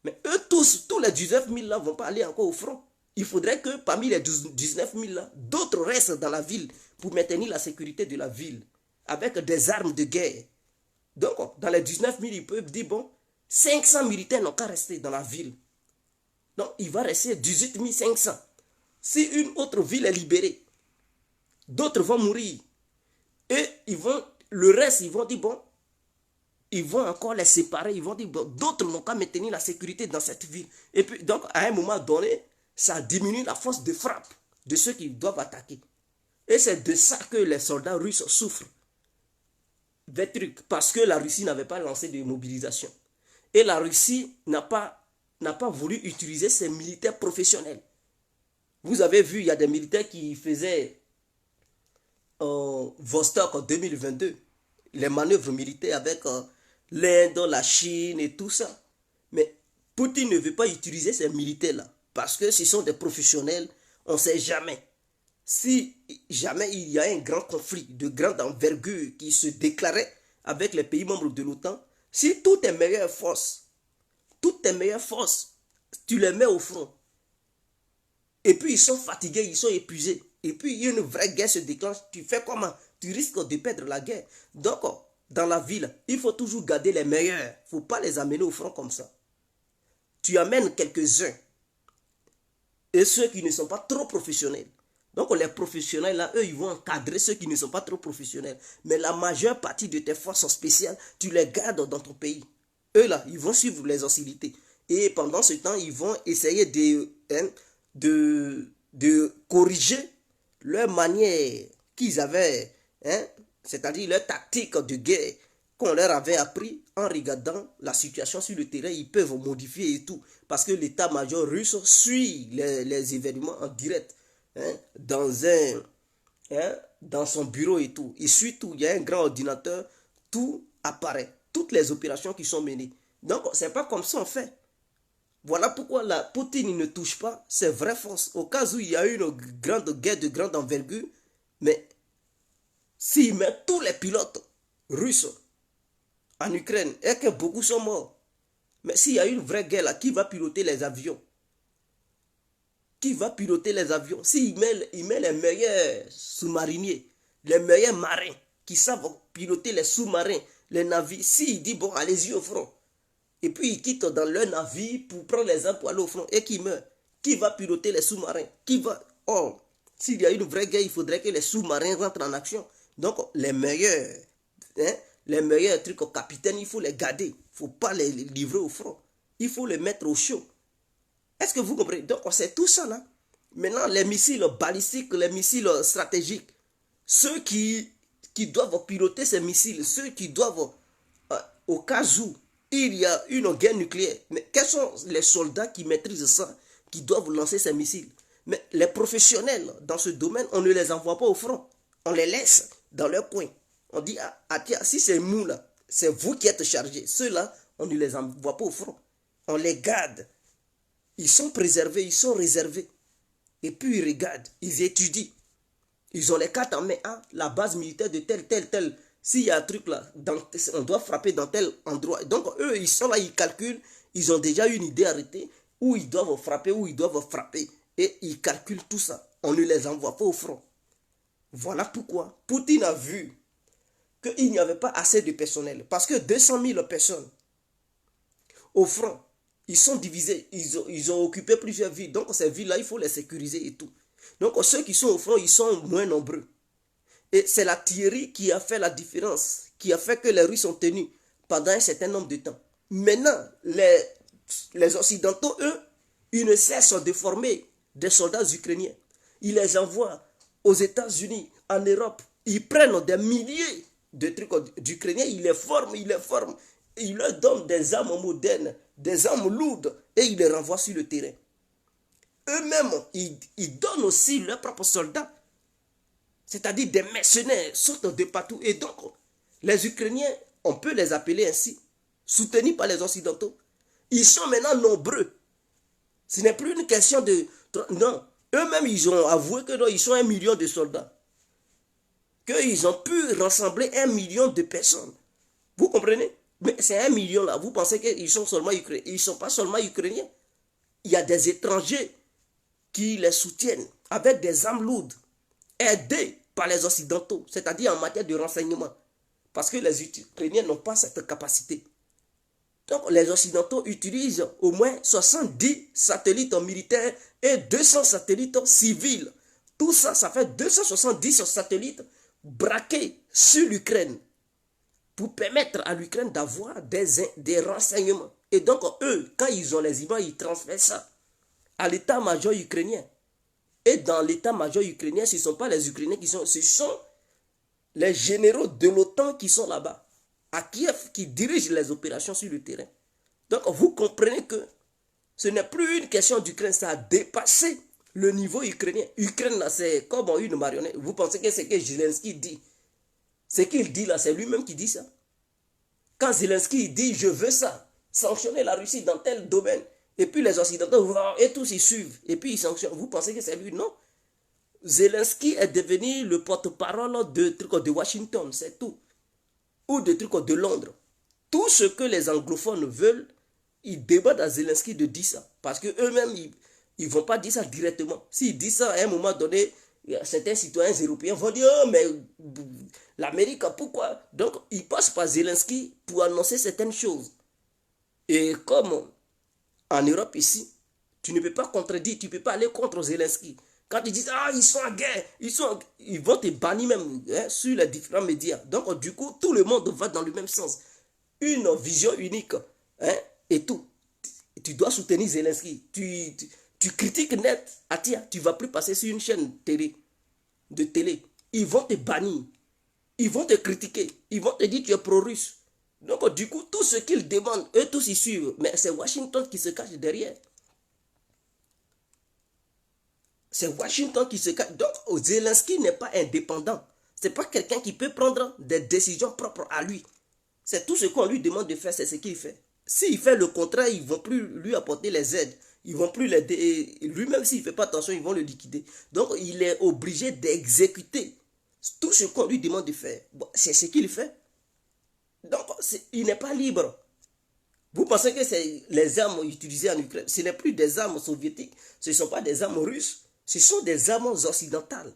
mais eux tous les 19 000 là ne vont pas aller encore au front. Il faudrait que parmi les 19 000 là, d'autres restent dans la ville pour maintenir la sécurité de la ville avec des armes de guerre. Donc, dans les 19 000, ils peuvent dire, bon, 500 militaires n'ont qu'à rester dans la ville. Donc, il va rester 18 500. Si une autre ville est libérée, d'autres vont mourir. Et le reste, ils vont dire, bon, ils vont encore les séparer. Ils vont dire, bon, d'autres n'ont qu'à maintenir la sécurité dans cette ville. Et puis, donc, à un moment donné, ça diminue la force de frappe de ceux qui doivent attaquer. Et c'est de ça que les soldats russes souffrent. Des trucs. Parce que la Russie n'avait pas lancé de mobilisation. Et la Russie n'a pas voulu utiliser ses militaires professionnels. Vous avez vu, il y a des militaires qui faisaient Vostok en 2022. Les manœuvres militaires avec l'Inde, la Chine et tout ça. Mais Poutine ne veut pas utiliser ces militaires-là. Parce que ce sont des professionnels, on ne sait jamais. Si jamais il y a un grand conflit de grande envergure qui se déclarait avec les pays membres de l'OTAN, si toutes tes meilleures forces, tu les mets au front, et puis ils sont fatigués, ils sont épuisés, et puis une vraie guerre se déclenche, tu fais comment? Tu risques de perdre la guerre. Donc, dans la ville, il faut toujours garder les meilleurs. Il ne faut pas les amener au front comme ça. Tu amènes quelques-uns, et ceux qui ne sont pas trop professionnels. Donc les professionnels là, eux, ils vont encadrer ceux qui ne sont pas trop professionnels. Mais la majeure partie de tes forces spéciales, tu les gardes dans ton pays. Eux là, ils vont suivre les hostilités. Et pendant ce temps, ils vont essayer de corriger leur manière qu'ils avaient, c'est-à-dire leur tactique de guerre qu'on leur avait appris en regardant la situation sur le terrain. Ils peuvent modifier et tout. Parce que l'état-major russe suit les événements en direct. Dans son bureau et tout. Il suit tout. Il y a un grand ordinateur. Tout apparaît. Toutes les opérations qui sont menées. Donc, c'est pas comme ça on fait. Voilà pourquoi la Poutine ne touche pas ses vraies forces. Au cas où il y a une grande guerre de grande envergure, mais s'il met tous les pilotes russes en Ukraine et que beaucoup sont morts, mais s'il y a une vraie guerre là, qui va piloter les avions? Qui va piloter les avions? S'il met les meilleurs sous-mariniers, les meilleurs marins qui savent piloter les sous-marins, les navires, s'il dit bon, allez-y au front, et puis ils quittent dans leur navire pour prendre les armes pour aller au front et qui meurt, qui va piloter les sous-marins? Qui va... Oh, s'il y a une vraie guerre, il faudrait que les sous-marins rentrent en action. Donc les meilleurs, les meilleurs trucs au capitaine, il faut les garder. Il ne faut pas les livrer au front. Il faut les mettre au chaud. Est-ce que vous comprenez? Donc, c'est tout ça là. Maintenant, les missiles balistiques, les missiles stratégiques, ceux qui doivent piloter ces missiles, ceux qui doivent, au cas où il y a une guerre nucléaire, mais quels sont les soldats qui maîtrisent ça, qui doivent lancer ces missiles? Mais les professionnels dans ce domaine, on ne les envoie pas au front. On les laisse dans leur coin. On dit, tiens, si c'est nous là, c'est vous qui êtes chargés. Ceux-là, on ne les envoie pas au front. On les garde. Ils sont préservés, ils sont réservés. Et puis ils regardent, ils étudient. Ils ont les cartes en main. La base militaire de tel. S'il y a un truc là, on doit frapper dans tel endroit. Donc eux, ils sont là, ils calculent. Ils ont déjà une idée arrêtée où ils doivent frapper, Et ils calculent tout ça. On ne les envoie pas au front. Voilà pourquoi Poutine a vu qu'il n'y avait pas assez de personnel. Parce que 200 000 personnes au front, ils sont divisés, ils ont occupé plusieurs villes. Donc ces villes-là, il faut les sécuriser et tout. Donc ceux qui sont au front, ils sont moins nombreux. Et c'est l'artillerie qui a fait la différence, qui a fait que les Russes ont tenu pendant un certain nombre de temps. Maintenant, les Occidentaux, eux, ils ne cessent de former des soldats ukrainiens. Ils les envoient aux États-Unis, en Europe. Ils prennent des milliers de trucs d'Ukrainiens, ils les forment. Ils leur donnent des armes modernes, des armes lourdes, et ils les renvoient sur le terrain. Eux-mêmes, ils donnent aussi leurs propres soldats. C'est-à-dire des mercenaires sortent de partout. Et donc, les Ukrainiens, on peut les appeler ainsi, soutenus par les Occidentaux. Ils sont maintenant nombreux. Ce n'est plus une question de... Non, eux-mêmes, ils ont avoué que non, ils sont 1 million de soldats. Qu'ils ont pu rassembler 1 million de personnes. Vous comprenez? Mais c'est 1 million là. Vous pensez qu'ils sont seulement Ukrainiens? Ils ne sont pas seulement Ukrainiens. Il y a des étrangers qui les soutiennent avec des armes lourdes, aidés par les Occidentaux, c'est-à-dire en matière de renseignement. Parce que les Ukrainiens n'ont pas cette capacité. Donc les Occidentaux utilisent au moins 70 satellites militaires et 200 satellites civils. Tout ça, ça fait 270 satellites braqués sur l'Ukraine pour permettre à l'Ukraine d'avoir des renseignements. Et donc eux, quand ils ont les images, ils transfèrent ça à l'état-major ukrainien. Et dans l'état-major ukrainien, ce ne sont pas les Ukrainiens qui sont, ce sont les généraux de l'OTAN qui sont là-bas, à Kiev, qui dirigent les opérations sur le terrain. Donc vous comprenez que ce n'est plus une question d'Ukraine, ça a dépassé le niveau ukrainien. Ukraine, là, c'est comme une marionnette. Vous pensez que c'est ce que Zelensky dit? Ce qu'il dit là, c'est lui-même qui dit ça. Quand Zelensky dit, je veux ça, sanctionner la Russie dans tel domaine, et puis les Occidentaux, et tous ils suivent, et puis ils sanctionnent. Vous pensez que c'est lui? Non. Zelensky est devenu le porte-parole de Washington, c'est tout. Ou de trucs de Londres. Tout ce que les anglophones veulent, ils demandent à Zelensky de dire ça. Parce qu'eux-mêmes, ils ne vont pas dire ça directement. S'ils disent ça à un moment donné, certains citoyens européens vont dire, oh, mais l'Amérique, pourquoi? Donc, ils passent par Zelensky pour annoncer certaines choses. Et comme en Europe ici, tu ne peux pas contredire, tu ne peux pas aller contre Zelensky. Quand ils disent, ah, ils sont en guerre, ils vont te bannir même sur les différents médias. Donc, du coup, tout le monde va dans le même sens. Une vision unique, et tout. Tu dois soutenir Zelensky. Tu critiques net, Atia, tu ne vas plus passer sur une chaîne de télé. Ils vont te bannir. Ils vont te critiquer. Ils vont te dire que tu es pro-russe. Donc, du coup, tout ce qu'ils demandent, eux tous ils suivent. Mais c'est Washington qui se cache derrière. C'est Washington qui se cache. Donc, Zelensky n'est pas indépendant. Ce n'est pas quelqu'un qui peut prendre des décisions propres à lui. C'est tout ce qu'on lui demande de faire, c'est ce qu'il fait. S'il fait le contraire, ils ne vont plus lui apporter les aides. Ils ne vont plus l'aider. Lui-même, s'il ne fait pas attention, ils vont le liquider. Donc, il est obligé d'exécuter tout ce qu'on lui demande de faire. Bon, c'est ce qu'il fait. Donc, il n'est pas libre. Vous pensez que c'est les armes utilisées en Ukraine? Ce n'est plus des armes soviétiques. Ce ne sont pas des armes russes. Ce sont des armes occidentales.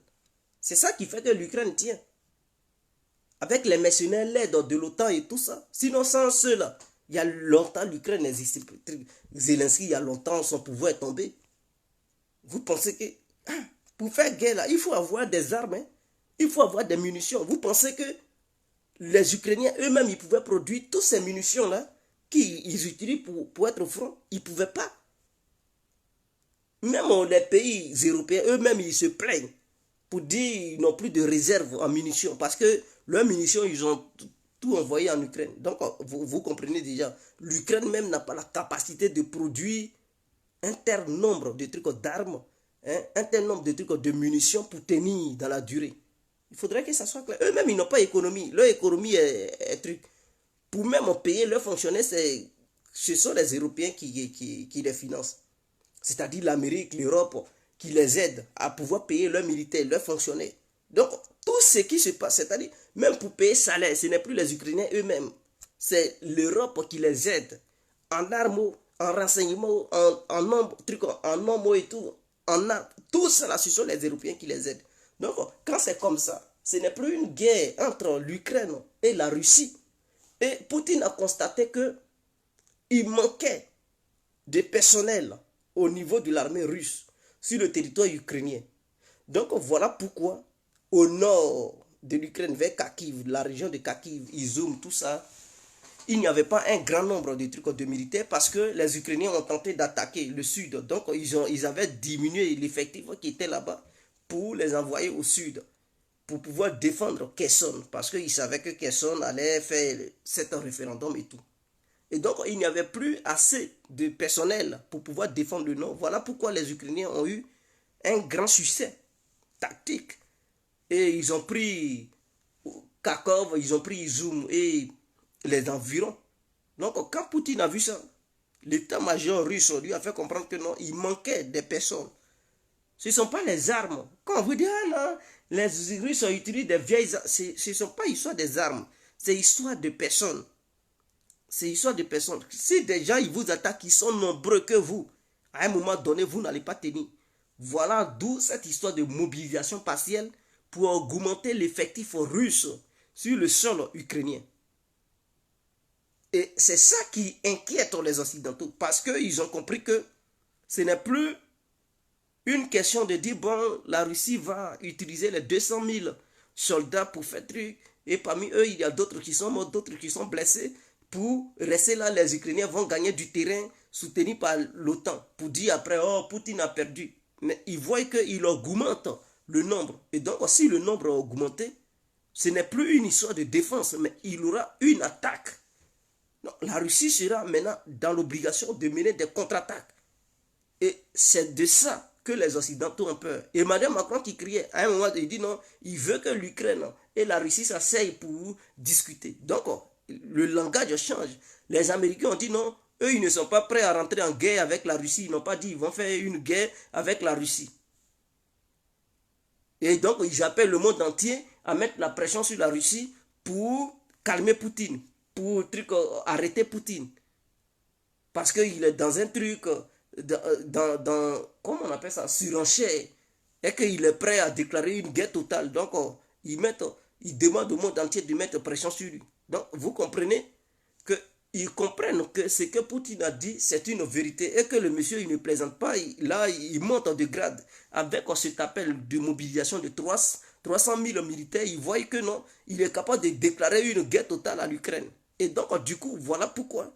C'est ça qui fait que l'Ukraine tient. Avec les mercenaires, l'aide de l'OTAN et tout ça. Sinon, sans ceux-là, il y a longtemps, l'Ukraine n'existait plus. Zelensky, il y a longtemps, son pouvoir est tombé. Vous pensez que pour faire guerre, là, il faut avoir des armes. Il faut avoir des munitions. Vous pensez que les Ukrainiens eux-mêmes, ils pouvaient produire toutes ces munitions-là qu'ils utilisent pour être au front? Ils ne pouvaient pas. Même les pays européens, eux-mêmes, ils se plaignent pour dire qu'ils n'ont plus de réserve en munitions. Parce que leurs munitions, ils ont tout envoyé en Ukraine. Donc, vous comprenez déjà, l'Ukraine même n'a pas la capacité de produire un tel nombre de trucs d'armes, un tel nombre de trucs de munitions pour tenir dans la durée. Il faudrait que ça soit clair. Eux-mêmes, ils n'ont pas d'économie. Leur économie est truc. Pour même payer leurs fonctionnaires, ce sont les Européens qui les financent. C'est-à-dire l'Amérique, l'Europe, qui les aident à pouvoir payer leurs militaires, leurs fonctionnaires. Donc, tout ce qui se passe, c'est-à-dire, même pour payer salaire, ce n'est plus les Ukrainiens eux-mêmes. C'est l'Europe qui les aide en armes, en renseignement, en nombre, en nombre et tout. Tout cela, ce sont les Européens qui les aident. Donc, quand c'est comme ça, ce n'est plus une guerre entre l'Ukraine et la Russie. Et Poutine a constaté qu'il manquait de personnel au niveau de l'armée russe sur le territoire ukrainien. Donc, voilà pourquoi, au nord de l'Ukraine, vers Kharkiv, la région de Kharkiv, Izium, tout ça, il n'y avait pas un grand nombre de trucs de militaires parce que les Ukrainiens ont tenté d'attaquer le sud. Donc, ils avaient diminué l'effectif qui était là-bas pour les envoyer au sud, pour pouvoir défendre Kherson, parce qu'ils savaient que Kherson allait faire cet référendum et tout. Et donc, il n'y avait plus assez de personnel pour pouvoir défendre le nord. Voilà pourquoi les Ukrainiens ont eu un grand succès tactique. Et ils ont pris Kharkov, ils ont pris Izium et les environs. Donc quand Poutine a vu ça, l'état-major russe lui a fait comprendre que non, il manquait des personnes. Ce ne sont pas les armes. Quand on vous dit, ah non, les Russes utilisent des vieilles armes, ce ne sont pas histoire des armes, c'est histoire de personnes. C'est histoire de personnes. Si des gens ils vous attaquent, ils sont nombreux que vous, à un moment donné, vous n'allez pas tenir. Voilà d'où cette histoire de mobilisation partielle pour augmenter l'effectif russe sur le sol ukrainien. Et c'est ça qui inquiète les Occidentaux, parce qu'ils ont compris que ce n'est plus une question de dire, bon, la Russie va utiliser les 200 000 soldats pour faire truc, et parmi eux, il y a d'autres qui sont morts, d'autres qui sont blessés. Pour rester là, les Ukrainiens vont gagner du terrain soutenu par l'OTAN, pour dire après, oh, Poutine a perdu. Mais ils voient qu'il augmente le nombre. Et donc, si le nombre a augmenté, ce n'est plus une histoire de défense, mais il y aura une attaque. Non, la Russie sera maintenant dans l'obligation de mener des contre-attaques. Et c'est de ça que les Occidentaux ont peur. Emmanuel Macron qui criait, à un moment, il dit non, il veut que l'Ukraine et la Russie s'asseyent pour discuter. Donc, le langage change. Les Américains ont dit non, eux, ils ne sont pas prêts à rentrer en guerre avec la Russie. Ils n'ont pas dit qu'ils vont faire une guerre avec la Russie. Et donc, ils appellent le monde entier à mettre la pression sur la Russie pour calmer Poutine, pour arrêter Poutine. Parce qu'il est dans un truc, comment on appelle ça, surenchère, et qu'il est prêt à déclarer une guerre totale. Donc, ils demandent au monde entier de mettre pression sur lui. Donc, vous comprenez qu'ils comprennent que ce que Poutine a dit, c'est une vérité, et que le monsieur, il ne plaisante pas, il monte en degrade. Avec cet appel de mobilisation de 300 000 militaires, il voit que non, il est capable de déclarer une guerre totale à l'Ukraine. Et donc, du coup, voilà pourquoi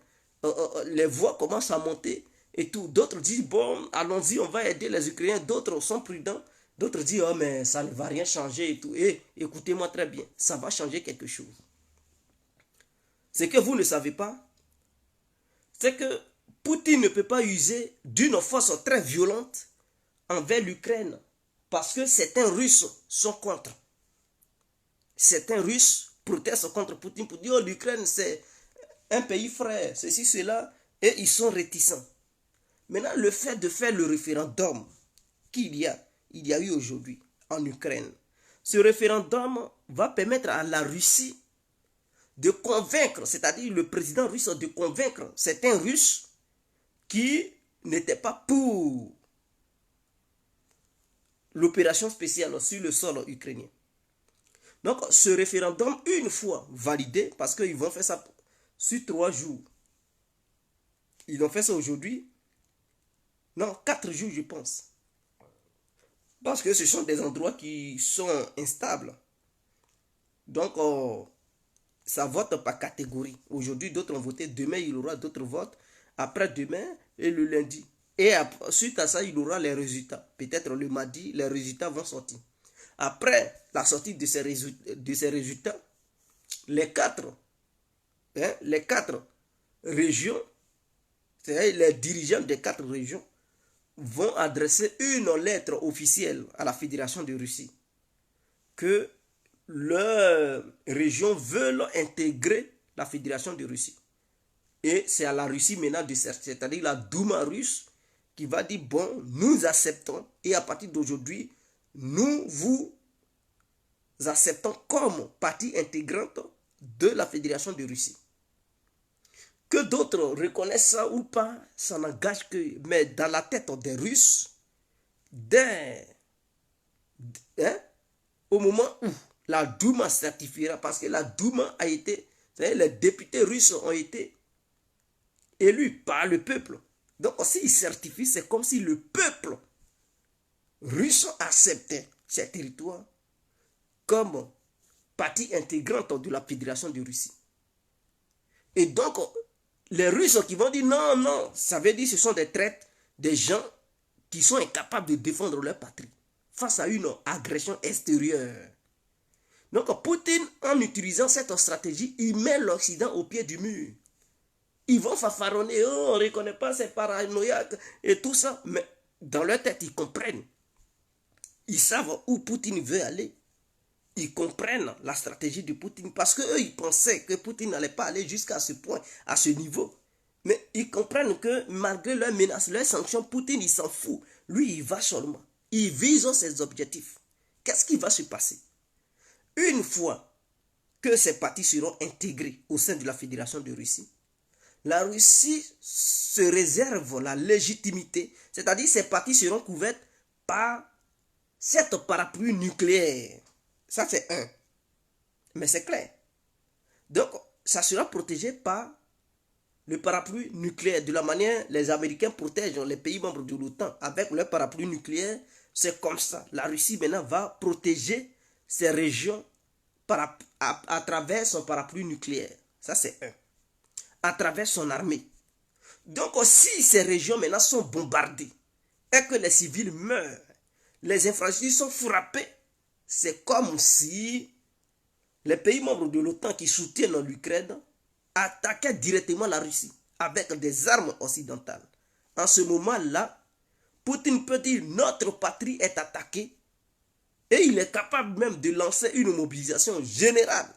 les voix commencent à monter et tout. D'autres disent, bon, allons-y, on va aider les Ukrainiens. D'autres sont prudents. D'autres disent, oh, mais ça ne va rien changer et tout. Et écoutez-moi très bien, ça va changer quelque chose. Ce que vous ne savez pas, c'est que Poutine ne peut pas user d'une force très violente envers l'Ukraine parce que certains Russes sont contre. Certains Russes protestent contre Poutine pour dire, oh, l'Ukraine, c'est un pays frère, ceci, cela, et ils sont réticents. Maintenant, le fait de faire le référendum qu'il y a eu aujourd'hui en Ukraine, ce référendum va permettre à la Russie de convaincre, c'est-à-dire le président russe de convaincre certains Russes qui n'étaient pas pour l'opération spéciale sur le sol ukrainien. Donc, ce référendum, une fois validé, parce qu'ils vont faire ça sur 3 jours. Ils ont fait ça aujourd'hui. Non, 4 jours, je pense. Parce que ce sont des endroits qui sont instables. Donc, ça vote par catégorie. Aujourd'hui, d'autres ont voté. Demain, il y aura d'autres votes. Après-demain et le lundi. Et suite à ça, il y aura les résultats. Peut-être le mardi, les résultats vont sortir. Après la sortie de ces résultats, les 4 régions, c'est-à-dire les dirigeants des 4 régions, vont adresser une lettre officielle à la Fédération de Russie que leurs régions veulent intégrer la Fédération de Russie. Et c'est à la Russie maintenant de cerner, c'est-à-dire la Douma russe qui va dire, bon, nous acceptons et à partir d'aujourd'hui, nous vous acceptons comme partie intégrante de la Fédération de Russie. Que d'autres reconnaissent ça ou pas, ça n'engage que, mais dans la tête des Russes, au moment où la Douma certifiera, parce que la Douma a été, les députés russes ont été élus par le peuple. Donc s'ils certifient, c'est comme si le peuple russe acceptait ces territoires comme partie intégrante de la Fédération de Russie. Et donc, les Russes qui vont dire non, non, ça veut dire que ce sont des traîtres, des gens qui sont incapables de défendre leur patrie face à une agression extérieure. Donc, Poutine, en utilisant cette stratégie, il met l'Occident au pied du mur. Ils vont fanfaronner, oh, on ne reconnaît pas ces paranoïaques et tout ça, mais dans leur tête, ils comprennent. Ils savent où Poutine veut aller. ils comprennent la stratégie de Poutine parce qu'eux, ils pensaient que Poutine n'allait pas aller jusqu'à ce point, à ce niveau. Mais ils comprennent que malgré leurs menaces, leurs sanctions, Poutine, il s'en fout. Lui, il va seulement. Il vise ses objectifs. Qu'est-ce qui va se passer? Une fois que ces partis seront intégrés au sein de la Fédération de Russie, la Russie se réserve la légitimité, c'est-à-dire ces partis seront couverts par cette parapluie nucléaire. Ça, c'est un. Mais c'est clair. Donc, ça sera protégé par le parapluie nucléaire. De la manière les Américains protègent les pays membres de l'OTAN avec leur parapluie nucléaire, c'est comme ça. La Russie maintenant va protéger ces régions à travers son parapluie nucléaire. Ça, c'est un. À travers son armée. Donc, si ces régions maintenant sont bombardées et que les civils meurent, les infrastructures sont frappées, c'est comme si les pays membres de l'OTAN qui soutiennent l'Ukraine attaquaient directement la Russie avec des armes occidentales. En ce moment-là, Poutine peut dire notre patrie est attaquée et il est capable même de lancer une mobilisation générale.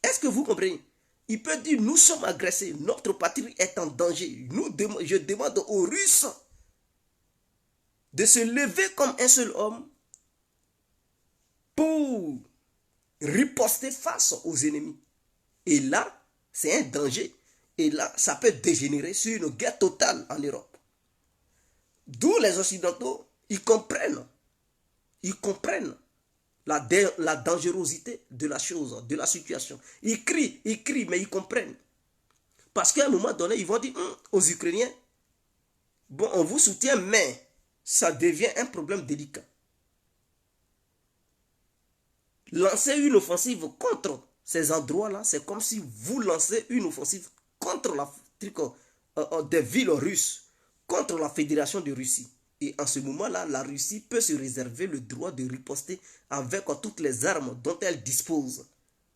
Est-ce que vous comprenez? Il peut dire nous sommes agressés, notre patrie est en danger. Je demande aux Russes de se lever comme un seul homme pour riposter face aux ennemis. Et là, c'est un danger. Et là, ça peut dégénérer sur une guerre totale en Europe. D'où les Occidentaux, ils comprennent la dangerosité de la chose, de la situation. Ils crient, mais ils comprennent. Parce qu'à un moment donné, ils vont dire aux Ukrainiens, bon, on vous soutient, mais ça devient un problème délicat. Lancer une offensive contre ces endroits-là, c'est comme si vous lancez une offensive contre des villes russes, contre la Fédération de Russie. Et en ce moment-là, la Russie peut se réserver le droit de riposter avec toutes les armes dont elle dispose.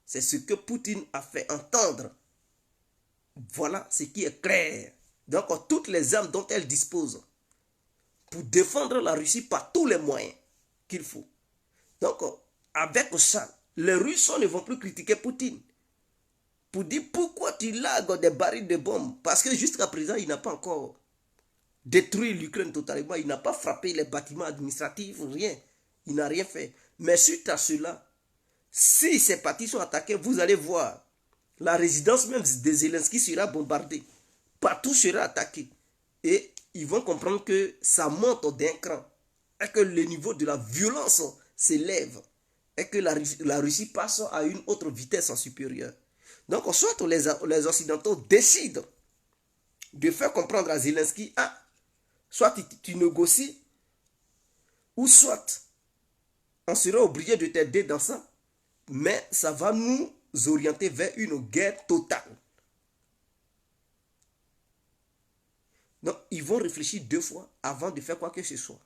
C'est ce que Poutine a fait entendre. Voilà ce qui est clair. Donc, toutes les armes dont elle dispose pour défendre la Russie par tous les moyens qu'il faut. Donc, avec ça, les Russes ne vont plus critiquer Poutine. Pour dire pourquoi tu largues des barils de bombes. Parce que jusqu'à présent, il n'a pas encore détruit l'Ukraine totalement. Il n'a pas frappé les bâtiments administratifs, rien. Il n'a rien fait. Mais suite à cela, si ces partis sont attaqués, vous allez voir, la résidence même de Zelensky sera bombardée. Partout sera attaqué. Et ils vont comprendre que ça monte d'un cran. Et que le niveau de la violence s'élève. Et que la Russie passe à une autre vitesse supérieure. Donc, soit les Occidentaux décident de faire comprendre à Zelensky, soit tu négocies, ou soit on sera obligé de t'aider dans ça, mais ça va nous orienter vers une guerre totale. Donc, ils vont réfléchir 2 fois avant de faire quoi que ce soit.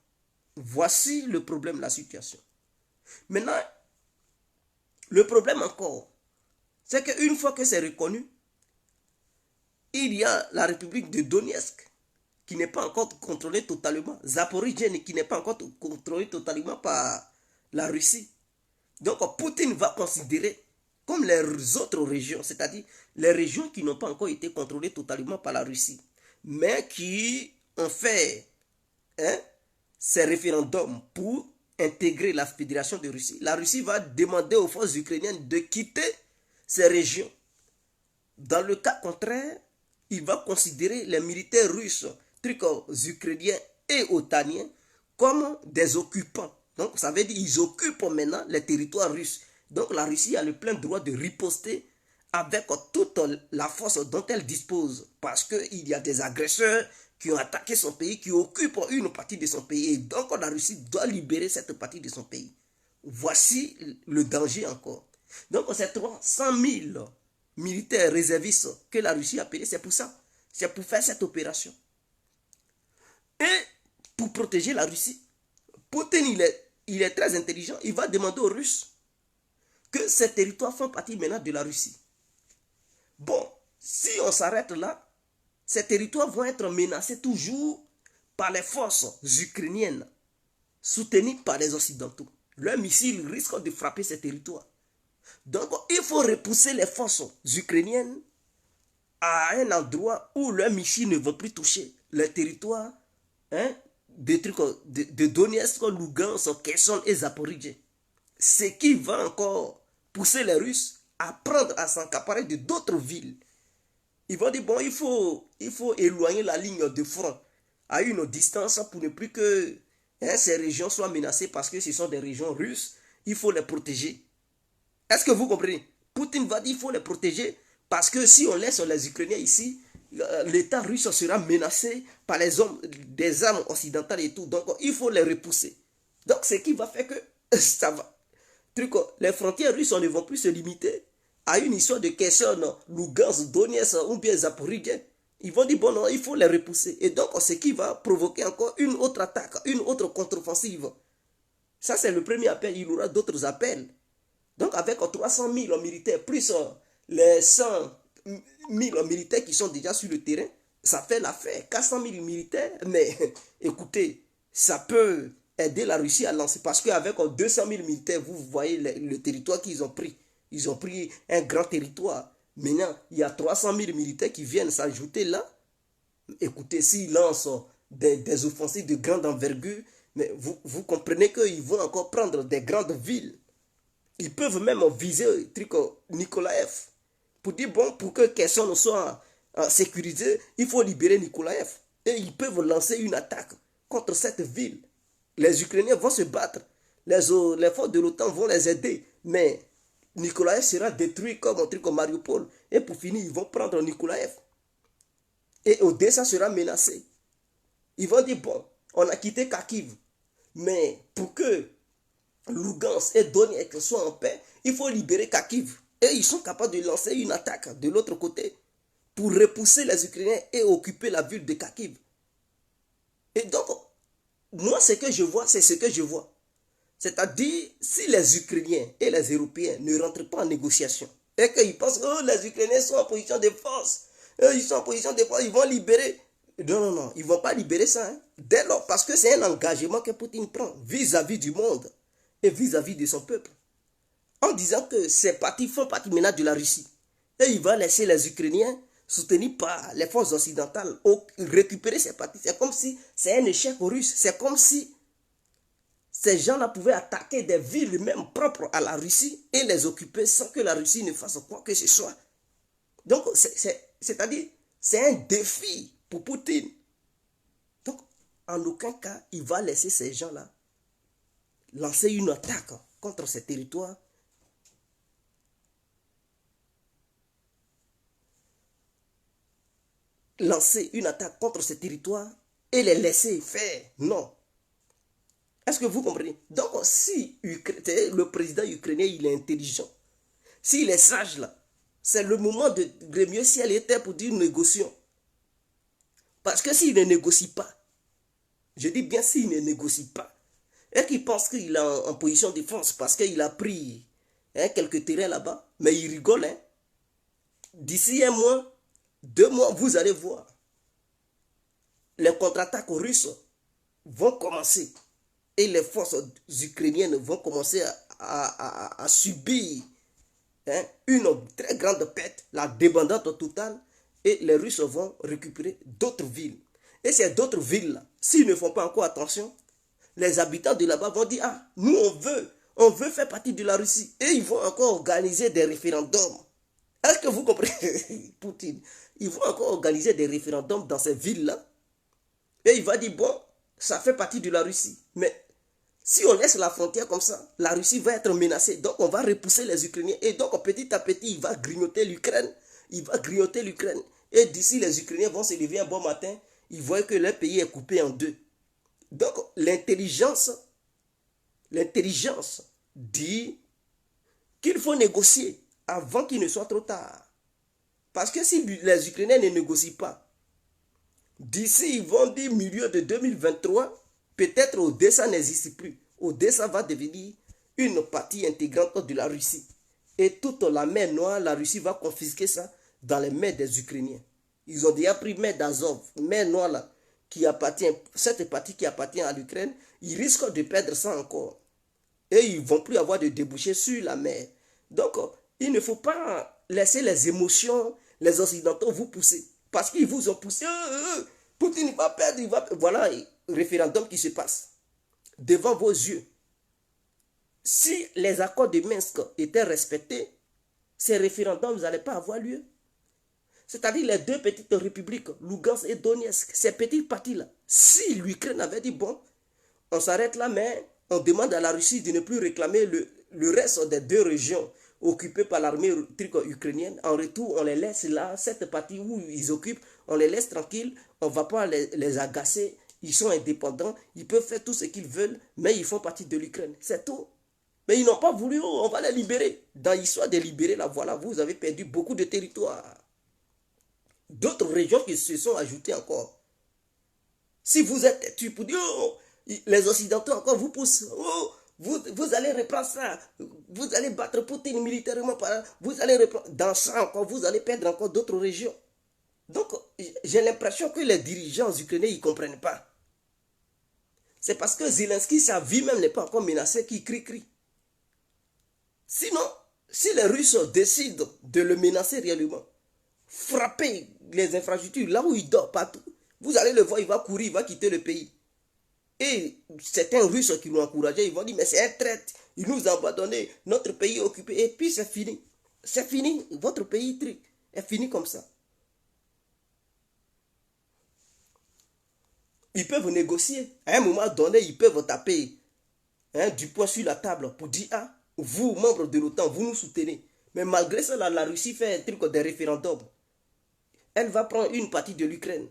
Voici le problème, la situation. Maintenant, le problème encore, c'est qu'une fois que c'est reconnu, il y a la République de Donetsk qui n'est pas encore contrôlée totalement, Zaporizhzhia qui n'est pas encore contrôlée totalement par la Russie. Donc Poutine va considérer comme les autres régions, c'est-à-dire les régions qui n'ont pas encore été contrôlées totalement par la Russie, mais qui ont fait ces référendums pour intégrer la Fédération de Russie. La Russie va demander aux forces ukrainiennes de quitter ces régions. Dans le cas contraire, il va considérer les militaires russes, ukrainiens et otaniens comme des occupants. Donc ça veut dire qu'ils occupent maintenant les territoires russes. Donc la Russie a le plein droit de riposter avec toute la force dont elle dispose. Parce qu'il y a des agresseurs qui ont attaqué son pays, qui occupent une partie de son pays. Et donc la Russie doit libérer cette partie de son pays. Voici le danger encore. Donc ces 300 000 militaires réservistes que la Russie a appelés, c'est pour ça. C'est pour faire cette opération. Et pour protéger la Russie, Poutine, il est très intelligent. Il va demander aux Russes que ces territoires font partie maintenant de la Russie. Bon, si on s'arrête là, ces territoires vont être menacés toujours par les forces ukrainiennes soutenues par les Occidentaux. Leurs missiles risquent de frapper ces territoires. Donc, il faut repousser les forces ukrainiennes à un endroit où leurs missiles ne vont plus toucher les territoires, hein, des trucs de Donetsk, Lugansk, Kherson et Zaporizhzhia. Ce qui va encore pousser les Russes à prendre, à s'accaparer de d'autres villes. Ils vont dire, bon, il faut éloigner la ligne de front à une distance pour ne plus que ces régions soient menacées parce que ce sont des régions russes. Il faut les protéger. Est-ce que vous comprenez? Poutine va dire qu'il faut les protéger parce que si on laisse les Ukrainiens ici, l'État russe sera menacé par les hommes, des armes occidentales et tout. Donc, il faut les repousser. Donc, ce qui va faire que ça va. Les frontières russes ne vont plus se limiter à une histoire de Kherson, Lugansk, Donetsk ou bien Zaporizhzhia. Ils vont dire, bon, non, il faut les repousser. Et donc, ce qui va provoquer encore une autre attaque, une autre contre-offensive. Ça, c'est le premier appel. Il y aura d'autres appels. Donc, avec 300 000 militaires, plus les 100 000 militaires qui sont déjà sur le terrain, ça fait l'affaire. 400 000 militaires, mais écoutez, ça peut aider la Russie à lancer. Parce qu'avec 200 000 militaires, vous voyez le territoire qu'ils ont pris. Ils ont pris un grand territoire. Maintenant, il y a 300 000 militaires qui viennent s'ajouter là. Écoutez, s'ils lancent des offensives de grande envergure, mais vous comprenez qu'ils vont encore prendre des grandes villes. Ils peuvent même viser Nikolaev. Pour dire, bon, pour que Kherson soit sécurisé, il faut libérer Nikolaev. Et ils peuvent lancer une attaque contre cette ville. Les Ukrainiens vont se battre. Les forces de l'OTAN vont les aider. Mais Nikolaev sera détruit comme un truc comme Mariupol. Et pour finir, ils vont prendre Nikolaev. Et Odessa sera menacé. Ils vont dire, bon, on a quitté Kharkiv. Mais pour que Lugansk et Donetsk soient en paix, il faut libérer Kharkiv. Et ils sont capables de lancer une attaque de l'autre côté pour repousser les Ukrainiens et occuper la ville de Kharkiv. Et donc, moi, ce que je vois, c'est ce que je vois. C'est-à-dire, si les Ukrainiens et les Européens ne rentrent pas en négociation et qu'ils pensent que les Ukrainiens sont en position de force, ils sont en position de force, ils vont libérer. Non, non, non, ils ne vont pas libérer ça. Hein. Dès lors, parce que c'est un engagement que Poutine prend vis-à-vis du monde et vis-à-vis de son peuple. En disant que ces partis font partie maintenant de la Russie. Et il va laisser les Ukrainiens soutenus par les forces occidentales récupérer ces partis. C'est comme si c'est un échec aux Russes. C'est comme si ces gens-là pouvaient attaquer des villes même propres à la Russie et les occuper sans que la Russie ne fasse quoi que ce soit. Donc, c'est-à-dire, c'est un défi pour Poutine. Donc, en aucun cas, il va laisser ces gens-là lancer une attaque contre ces territoires. Lancer une attaque contre ces territoires et les laisser faire. Non. Est-ce que vous comprenez? Donc, si le président ukrainien, il est intelligent, s'il est sage là, c'est le moment de mieux si elle était pour dire négocions. Parce que s'il ne négocie pas, je dis bien s'il ne négocie pas, et qu'il pense qu'il est en position de défense parce qu'il a pris quelques terrains là-bas, mais il rigole. Hein. D'ici un mois, 2 mois, vous allez voir. Les contre-attaques russes vont commencer. Et les forces ukrainiennes vont commencer à subir une très grande perte, la débandade totale. Et les Russes vont récupérer d'autres villes. Et ces d'autres villes-là, s'ils ne font pas encore attention, les habitants de là-bas vont dire, ah, nous on veut faire partie de la Russie. Et ils vont encore organiser des référendums. Est-ce que vous comprenez, Poutine? Ils vont encore organiser des référendums dans ces villes-là. Et il va dire, bon, ça fait partie de la Russie. Mais si on laisse la frontière comme ça, la Russie va être menacée. Donc on va repousser les Ukrainiens. Et donc petit à petit, il va grignoter l'Ukraine. Il va grignoter l'Ukraine. Et d'ici, les Ukrainiens vont se lever un bon matin. Ils voient que leur pays est coupé en deux. Donc l'intelligence dit qu'il faut négocier avant qu'il ne soit trop tard. Parce que si les Ukrainiens ne négocient pas, d'ici, ils vont dire milieu de 2023, peut-être Odessa n'existe plus. Odessa va devenir une partie intégrante de la Russie. Et toute la mer Noire, la Russie va confisquer ça dans les mains des Ukrainiens. Ils ont déjà pris mer d'Azov, mer Noire là, qui appartient, cette partie qui appartient à l'Ukraine, ils risquent de perdre ça encore. Et ils ne vont plus avoir de débouchés sur la mer. Donc, il ne faut pas laisser les émotions, les Occidentaux vous pousser. Parce qu'ils vous ont poussé. Poutine va perdre. Voilà, référendum qui se passe devant vos yeux. Si les accords de Minsk étaient respectés, ces référendums n'allaient pas avoir lieu. C'est-à-dire les deux petites républiques, Lugansk et Donetsk, ces petites parties-là, si l'Ukraine avait dit, bon, on s'arrête là, mais on demande à la Russie de ne plus réclamer le reste des deux régions occupées par l'armée ukrainienne. En retour, on les laisse là, cette partie où ils occupent, on les laisse tranquilles, on ne va pas les agacer, ils sont indépendants, ils peuvent faire tout ce qu'ils veulent, mais ils font partie de l'Ukraine. C'est tout. Mais ils n'ont pas voulu, on va les libérer. Dans l'histoire de libérer, là, voilà, vous avez perdu beaucoup de territoires. D'autres régions qui se sont ajoutées encore. Si vous êtes têtu pour dire, oh, les Occidentaux encore vous poussent, oh, vous allez reprendre ça, vous allez battre Poutine militairement, vous allez reprendre, dans ça encore, vous allez perdre encore d'autres régions. Donc, j'ai l'impression que les dirigeants ukrainiens, ils ne comprennent pas. C'est parce que Zelensky, sa vie même n'est pas encore menacée, qu'il crie. Sinon, si les Russes décident de le menacer réellement, frapper les infrastructures là où il dort partout, vous allez le voir, il va courir, il va quitter le pays. Et certains Russes qui l'ont encouragé, ils vont dire, mais c'est un traître, il nous a abandonné, notre pays est occupé, et puis c'est fini. C'est fini, votre pays est fini comme ça. Ils peuvent négocier. À un moment donné, ils peuvent taper du poing sur la table pour dire, ah, vous, membres de l'OTAN, vous nous soutenez. Mais malgré cela, la Russie fait un truc des référendums. Elle va prendre une partie de l'Ukraine.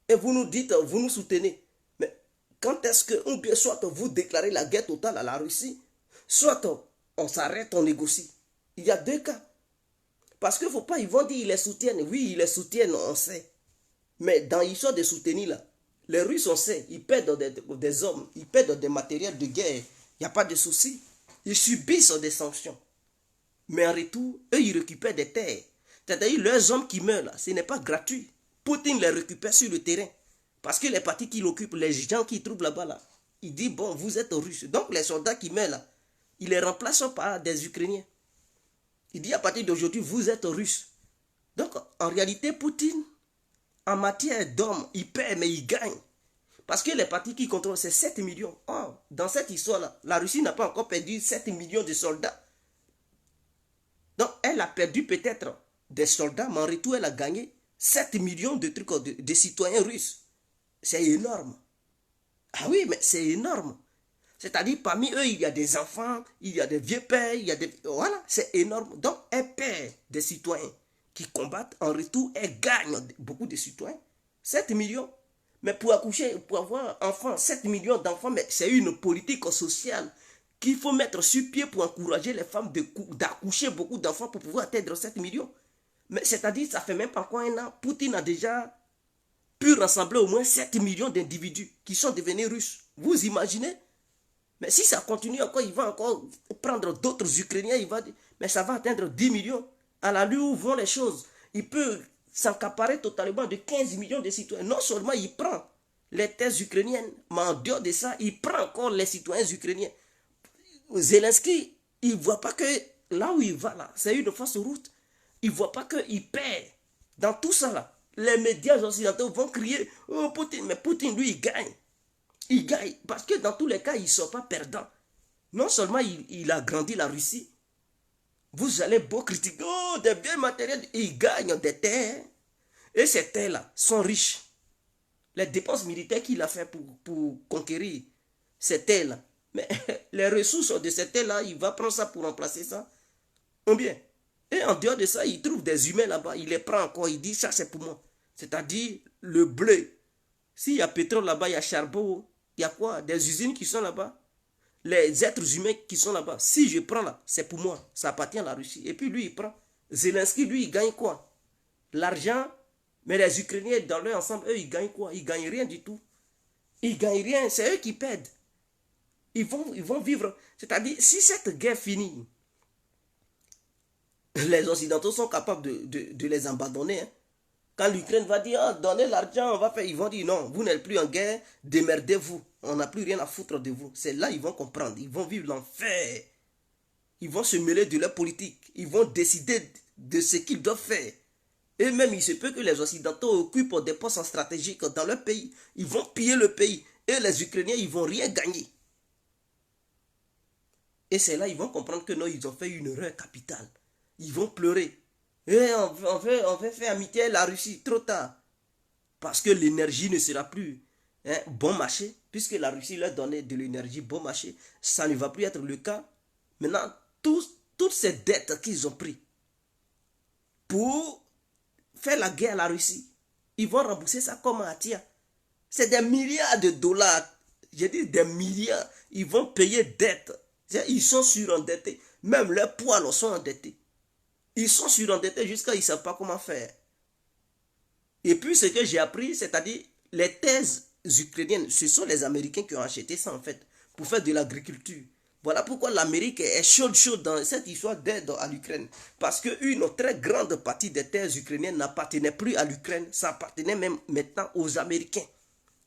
Et vous nous dites, vous nous soutenez. Mais quand est-ce que, ou bien soit vous déclarez la guerre totale à la Russie, soit on s'arrête, on négocie. Il y a deux cas. Parce qu'il ne faut pas, ils vont dire, ils les soutiennent. Oui, ils les soutiennent, on sait. Mais dans l'histoire de soutenir là, les Russes, on sait, ils perdent des hommes, ils perdent des matériels de guerre. Il n'y a pas de souci. Ils subissent des sanctions. Mais en retour, eux, ils récupèrent des terres. C'est-à-dire, leurs hommes qui meurent là, ce n'est pas gratuit. Poutine les récupère sur le terrain. Parce que les partis qu'il occupe, les gens qui trouvent là-bas, là, il dit, bon, vous êtes russes. Donc, les soldats qui meurent là, il les remplace par des Ukrainiens. Il dit, à partir d'aujourd'hui, vous êtes russes. Donc, en réalité, Poutine, en matière d'hommes, il perd, mais il gagne. Parce que les partis qui contrôlent, c'est 7 millions. Or, dans cette histoire-là, la Russie n'a pas encore perdu 7 millions de soldats. Donc, elle a perdu peut-être des soldats, mais en retour, elle a gagné 7 millions de citoyens russes. C'est énorme. Ah oui, mais c'est énorme. C'est-à-dire, parmi eux, il y a des enfants, il y a des vieux pères, il y a des... Voilà, c'est énorme. Donc, elle perd des citoyens qui combattent. En retour, elle gagne beaucoup de citoyens. 7 millions. Mais pour accoucher, pour avoir enfant, 7 millions d'enfants, mais c'est une politique sociale qu'il faut mettre sur pied pour encourager les femmes d'accoucher beaucoup d'enfants pour pouvoir atteindre 7 millions. Mais c'est-à-dire, ça fait même pas encore un an, Poutine a déjà pu rassembler au moins 7 millions d'individus qui sont devenus russes. Vous imaginez? Mais si ça continue encore, il va encore prendre d'autres Ukrainiens, il va dire, mais ça va atteindre 10 millions. À la lueur où vont les choses, il peut s'accaparer totalement de 15 millions de citoyens. Non seulement il prend les terres ukrainiennes, mais en dehors de ça, il prend encore les citoyens ukrainiens. Zelensky, il ne voit pas que là où il va, là, c'est une fausse route. Il ne voit pas qu'il perd. Dans tout ça, là, les médias occidentaux vont crier, oh Poutine, mais Poutine, lui, il gagne. Il gagne, parce que dans tous les cas, ils ne sont pas perdants. Non seulement il a grandi la Russie, vous allez beau critiquer, oh, des biens matériels, ils gagnent des terres. Et ces terres-là sont riches. Les dépenses militaires qu'il a fait pour conquérir ces terres-là. Mais les ressources de ces terres-là, il va prendre ça pour remplacer ça. Combien? Et en dehors de ça, il trouve des humains là-bas, il les prend encore, il dit ça c'est pour moi. C'est-à-dire le blé. S'il y a pétrole là-bas, il y a charbon, il y a quoi? Des usines qui sont là-bas. Les êtres humains qui sont là-bas. Si je prends là, c'est pour moi. Ça appartient à la Russie. Et puis lui, il prend. Zelensky, lui, il gagne quoi? L'argent. Mais les Ukrainiens, dans leur ensemble, eux, ils gagnent quoi? Ils gagnent rien du tout. Ils gagnent rien. C'est eux qui perdent. Ils vont vivre. C'est-à-dire, si cette guerre finit, les Occidentaux sont capables de les abandonner. Hein. Quand l'Ukraine va dire, oh, donnez l'argent, on va faire. Ils vont dire, non, vous n'êtes plus en guerre, démerdez-vous. On n'a plus rien à foutre de vous. C'est là ils vont comprendre. Ils vont vivre l'enfer. Ils vont se mêler de leur politique. Ils vont décider de ce qu'ils doivent faire. Et même, il se peut que les Occidentaux occupent des postes stratégiques dans leur pays. Ils vont piller le pays. Et les Ukrainiens, ils ne vont rien gagner. Et c'est là ils vont comprendre que non, ils ont fait une erreur capitale. Ils vont pleurer. Et on veut faire amitié à la Russie trop tard. Parce que l'énergie ne sera plus bon marché. Puisque la Russie leur donnait de l'énergie bon marché. Ça ne va plus être le cas. Maintenant, toutes ces dettes qu'ils ont prises pour faire la guerre à la Russie, ils vont rembourser ça comme un tia. C'est des milliards de dollars. J'ai dit des milliards. Ils vont payer dette. Ils sont surendettés. Même leurs poils sont endettés. Ils sont surendettés jusqu'à ils ne savent pas comment faire. Et puis ce que j'ai appris, c'est-à-dire les thèses ukrainiennes, ce sont les Américains qui ont acheté ça en fait, pour faire de l'agriculture. Voilà pourquoi l'Amérique est chaude dans cette histoire d'aide à l'Ukraine. Parce qu'une très grande partie des terres ukrainiennes n'appartenait plus à l'Ukraine, ça appartenait même maintenant aux Américains.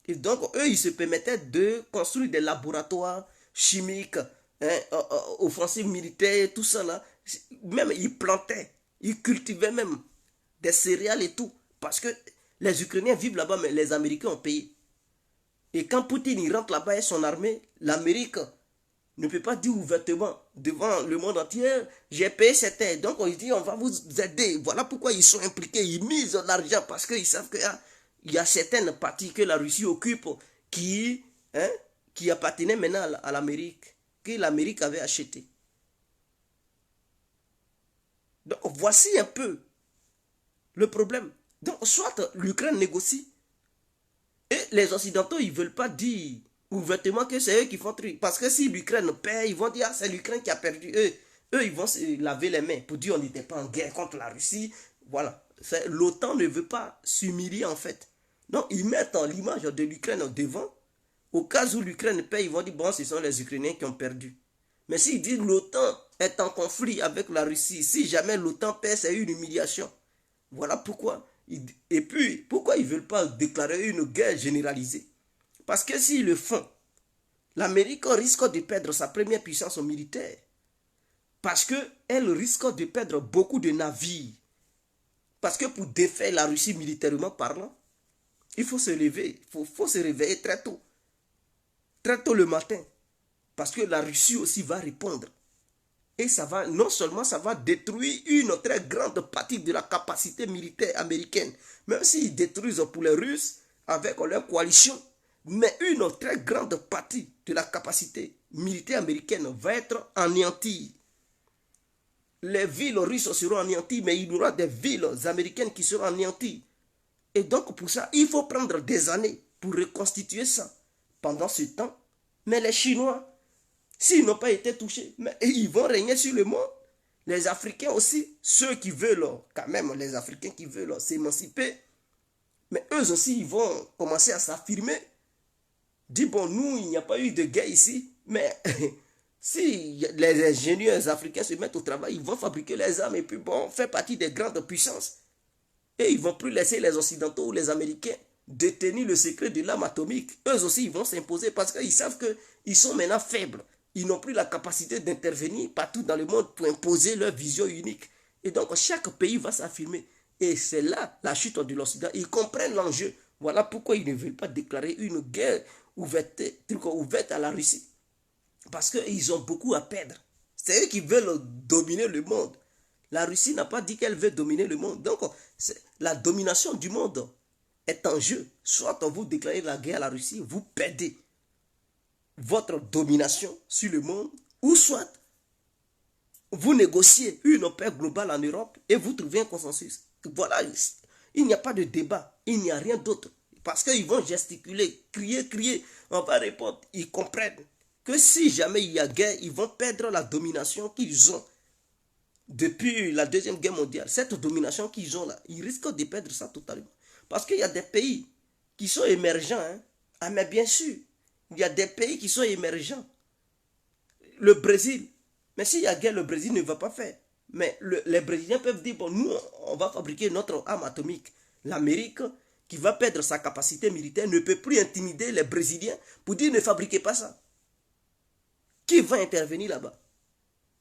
Et donc, eux, ils se permettaient de construire des laboratoires chimiques, offensives militaires, tout ça là. Même, ils plantaient, ils cultivaient même des céréales et tout. Parce que les Ukrainiens vivent là-bas, mais les Américains ont payé. Et quand Poutine il rentre là-bas et son armée, l'Amérique ne peut pas dire ouvertement devant le monde entier, j'ai payé cette aide, donc on dit on va vous aider. Voilà pourquoi ils sont impliqués, ils misent l'argent parce qu'ils savent qu'il y a certaines parties que la Russie occupe qui appartenaient maintenant à l'Amérique, que l'Amérique avait acheté. Donc voici un peu le problème. Donc soit l'Ukraine négocie, et les Occidentaux ils ne veulent pas dire ouvertement que c'est eux qui font truc. Parce que si l'Ukraine perd, ils vont dire ah, c'est l'Ukraine qui a perdu. Eux, ils vont se laver les mains pour dire on n'était pas en guerre contre la Russie. Voilà. L'OTAN ne veut pas s'humilier en fait. Donc ils mettent l'image de l'Ukraine devant. Au cas où l'Ukraine perd, ils vont dire bon, ce sont les Ukrainiens qui ont perdu. Mais s'ils disent l'OTAN est en conflit avec la Russie, si jamais l'OTAN perd, c'est une humiliation. Voilà pourquoi. Et puis, pourquoi ils ne veulent pas déclarer une guerre généralisée? Parce que s'ils le font, l'Amérique risque de perdre sa première puissance militaire. Parce qu'elle risque de perdre beaucoup de navires. Parce que pour défaire la Russie militairement parlant, il faut se lever, il faut se réveiller très tôt. Très tôt le matin. Parce que la Russie aussi va répondre. Et ça va, non seulement ça va détruire une très grande partie de la capacité militaire américaine, même s'ils détruisent pour les Russes avec leur coalition, mais une très grande partie de la capacité militaire américaine va être anéantie. Les villes russes seront anéanties, mais il y aura des villes américaines qui seront anéanties. Et donc pour ça, il faut prendre des années pour reconstituer ça. Pendant ce temps, mais les Chinois, s'ils n'ont pas été touchés, mais ils vont régner sur le monde. Les Africains aussi, ceux qui veulent, quand même les Africains qui veulent s'émanciper, mais eux aussi, ils vont commencer à s'affirmer. Dis bon, nous, il n'y a pas eu de guerre ici, mais si les ingénieurs africains se mettent au travail, ils vont fabriquer les armes et puis bon, faire partie des grandes puissances. Et ils ne vont plus laisser les Occidentaux ou les Américains détenir le secret de l'arme atomique. Eux aussi, ils vont s'imposer parce qu'ils savent qu'ils sont maintenant faibles. Ils n'ont plus la capacité d'intervenir partout dans le monde pour imposer leur vision unique. Et donc, chaque pays va s'affirmer. Et c'est là la chute de l'Occident. Ils comprennent l'enjeu. Voilà pourquoi ils ne veulent pas déclarer une guerre ouverte à la Russie. Parce qu'ils ont beaucoup à perdre. C'est eux qui veulent dominer le monde. La Russie n'a pas dit qu'elle veut dominer le monde. Donc, la domination du monde est en jeu. Soit vous déclarez la guerre à la Russie, vous perdez votre domination sur le monde, ou soit vous négociez une paix globale en Europe et vous trouvez un consensus. Voilà, il n'y a pas de débat, il n'y a rien d'autre. Parce qu'ils vont gesticuler, crier, on va répondre. Ils comprennent que si jamais il y a guerre, ils vont perdre la domination qu'ils ont depuis la Deuxième Guerre mondiale. Cette domination qu'ils ont là, ils risquent de perdre ça totalement. Parce qu'il y a des pays qui sont émergents. Ah, mais bien sûr, il y a des pays qui sont émergents. Le Brésil. Mais s'il y a guerre, le Brésil ne va pas faire. Mais les Brésiliens peuvent dire, bon, nous, on va fabriquer notre arme atomique. L'Amérique, qui va perdre sa capacité militaire, ne peut plus intimider les Brésiliens pour dire ne fabriquez pas ça. Qui va intervenir là-bas?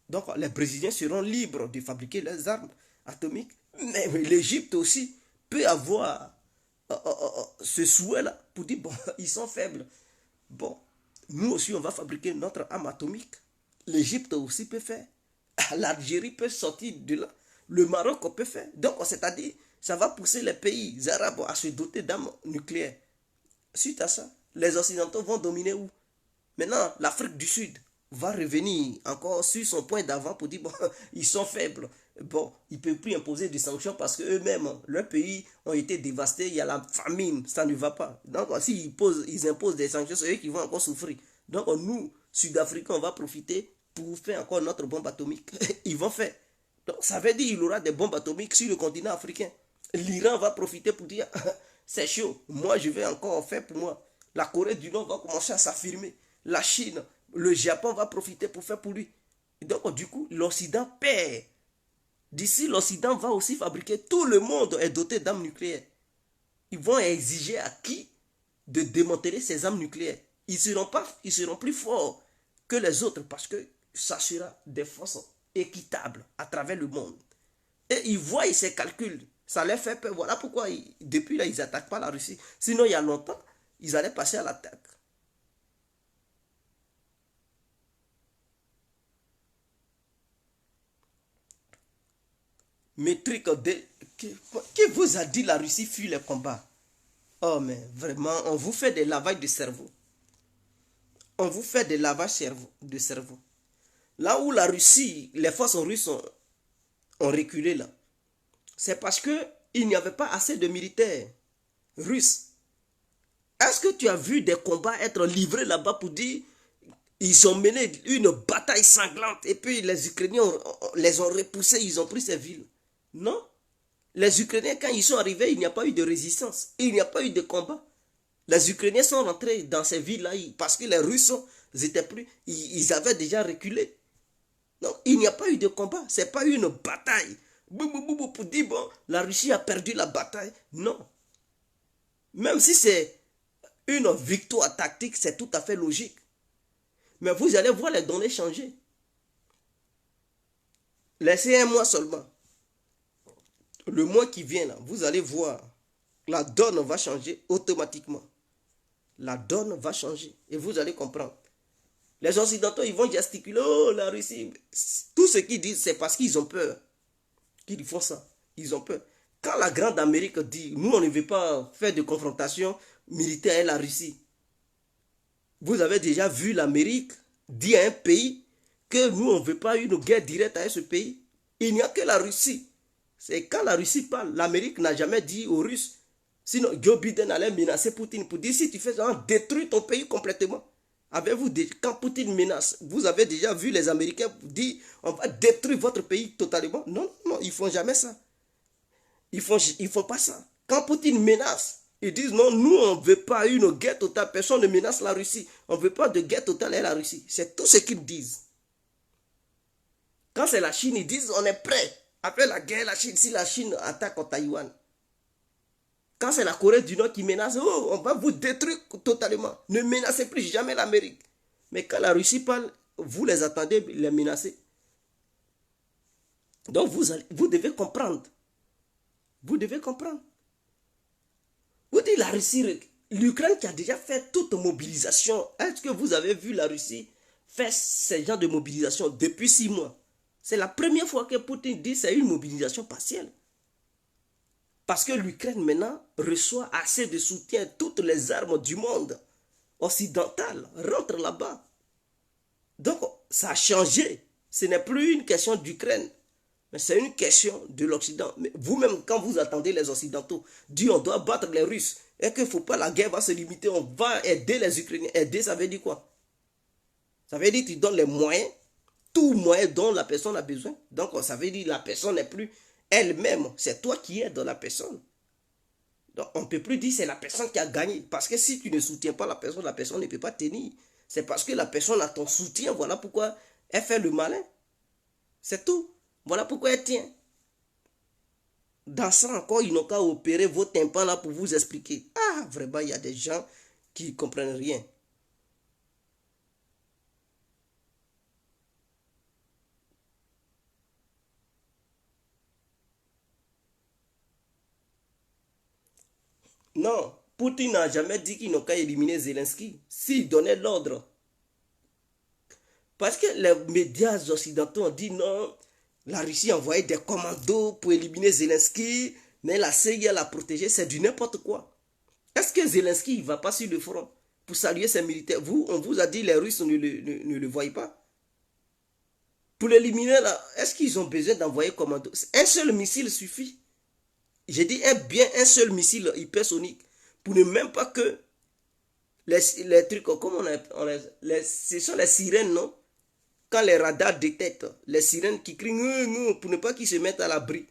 Donc les Brésiliens seront libres de fabriquer leurs armes atomiques. Mais l'Égypte aussi peut avoir ce souhait-là pour dire, bon, ils sont faibles. Bon, nous aussi, on va fabriquer notre arme atomique. L'Égypte aussi peut faire. L'Algérie peut sortir de là. Le Maroc peut faire. Donc, c'est-à-dire, ça va pousser les pays arabes à se doter d'armes nucléaires. Suite à ça, les Occidentaux vont dominer où? Maintenant, l'Afrique du Sud va revenir encore sur son point d'avant pour dire, bon, ils sont faibles. Bon, ils ne peuvent plus imposer des sanctions parce qu'eux-mêmes, leurs pays ont été dévastés, il y a la famine, ça ne va pas. Donc, s'ils imposent des sanctions, c'est eux qui vont encore souffrir. Donc, nous, Sud-Africains, on va profiter pour faire encore notre bombe atomique. Ils vont faire. Donc, ça veut dire qu'il y aura des bombes atomiques sur le continent africain. L'Iran va profiter pour dire, c'est chaud, moi je vais encore faire pour moi. La Corée du Nord va commencer à s'affirmer. La Chine, le Japon va profiter pour faire pour lui. Et donc, du coup, l'Occident perd. D'ici, l'Occident va aussi fabriquer. Tout le monde est doté d'armes nucléaires. Ils vont exiger à qui de démanteler ces armes nucléaires. Ils seront plus forts que les autres parce que ça sera des forces équitables à travers le monde. Et ils voient ces calculs. Ça les fait peur. Voilà pourquoi, depuis là, ils n'attaquent pas la Russie. Sinon, il y a longtemps, ils allaient passer à l'attaque. Métrique qui vous a dit la Russie fuit les combats? Oh, mais vraiment, on vous fait des lavages de cerveau. On vous fait des lavages de cerveau. Là où la Russie, les forces russes ont reculé là, c'est parce qu'il n'y avait pas assez de militaires russes. Est-ce que tu as vu des combats être livrés là-bas pour dire ils ont mené une bataille sanglante et puis les Ukrainiens les ont repoussés, ils ont pris ces villes? Non. Les Ukrainiens, quand ils sont arrivés, il n'y a pas eu de résistance. Il n'y a pas eu de combat. Les Ukrainiens sont rentrés dans ces villes-là parce que les Russes ils avaient déjà reculé. Donc, il n'y a pas eu de combat. Ce n'est pas eu une bataille. Pour dire, bon, la Russie a perdu la bataille. Non. Même si c'est une victoire tactique, c'est tout à fait logique. Mais vous allez voir les données changer. Laissez un mois seulement. Le mois qui vient, là, vous allez voir, la donne va changer automatiquement. La donne va changer et vous allez comprendre. Les Occidentaux, ils vont gesticuler, oh la Russie. Tout ce qu'ils disent, c'est parce qu'ils ont peur qu'ils font ça. Ils ont peur. Quand la Grande Amérique dit, nous on ne veut pas faire de confrontation militaire avec la Russie. Vous avez déjà vu l'Amérique dire à un pays que nous on ne veut pas une guerre directe avec ce pays. Il n'y a que la Russie. C'est quand la Russie parle, l'Amérique n'a jamais dit aux Russes. Sinon, Joe Biden allait menacer Poutine pour dire si tu fais ça, détruis ton pays complètement. Avez-vous quand Poutine menace, vous avez déjà vu les Américains dire on va détruire votre pays totalement? Non, non, ils ne font jamais ça. Ils font pas ça. Quand Poutine menace, ils disent non, nous on ne veut pas une guerre totale. Personne ne menace la Russie. On ne veut pas de guerre totale avec la Russie. C'est tout ce qu'ils disent. Quand c'est la Chine, ils disent on est prêt. Après la guerre, la Chine, si la Chine attaque au Taïwan. Quand c'est la Corée du Nord qui menace, oh, on va vous détruire totalement. Ne menacez plus jamais l'Amérique. Mais quand la Russie parle, vous les attendez les menacer. Donc vous devez comprendre. Vous devez comprendre. Vous dites la Russie, l'Ukraine qui a déjà fait toute mobilisation. Est-ce que vous avez vu la Russie faire ce genre de mobilisation depuis 6 mois? C'est la première fois que Poutine dit que c'est une mobilisation partielle. Parce que l'Ukraine maintenant reçoit assez de soutien. Toutes les armes du monde occidental rentrent là-bas. Donc ça a changé. Ce n'est plus une question d'Ukraine. Mais c'est une question de l'Occident. Mais vous-même, quand vous attendez les Occidentaux, dire on doit battre les Russes, et qu'il ne faut pas, la guerre va se limiter, on va aider les Ukrainiens. Aider, ça veut dire quoi? Ça veut dire que tu donnes les moyens, tout moyen dont la personne a besoin. Donc ça veut dire que la personne n'est plus elle-même, c'est toi qui es dans la personne. Donc on ne peut plus dire que c'est la personne qui a gagné. Parce que si tu ne soutiens pas la personne ne peut pas tenir. C'est parce que la personne a ton soutien, voilà pourquoi elle fait le malin. C'est tout. Voilà pourquoi elle tient. Dans ça encore, ils n'ont qu'à opérer vos tympans là pour vous expliquer. Ah, vraiment, il y a des gens qui ne comprennent rien. Non, Poutine n'a jamais dit qu'ils n'ont qu'à éliminer Zelensky. S'il donnait l'ordre. Parce que les médias occidentaux ont dit non, la Russie a envoyé des commandos pour éliminer Zelensky, mais la CIA l'a protégé, c'est du n'importe quoi. Est-ce que Zelensky ne va pas sur le front pour saluer ses militaires? Vous, on vous a dit les Russes ne le voient pas. Pour l'éliminer, est-ce qu'ils ont besoin d'envoyer commando? Un seul missile suffit. J'ai dit un seul missile hypersonique. Pour ne même pas que les trucs, comment ce sont les sirènes, non? Quand les radars détectent, les sirènes qui crient pour ne pas qu'ils se mettent à l'abri.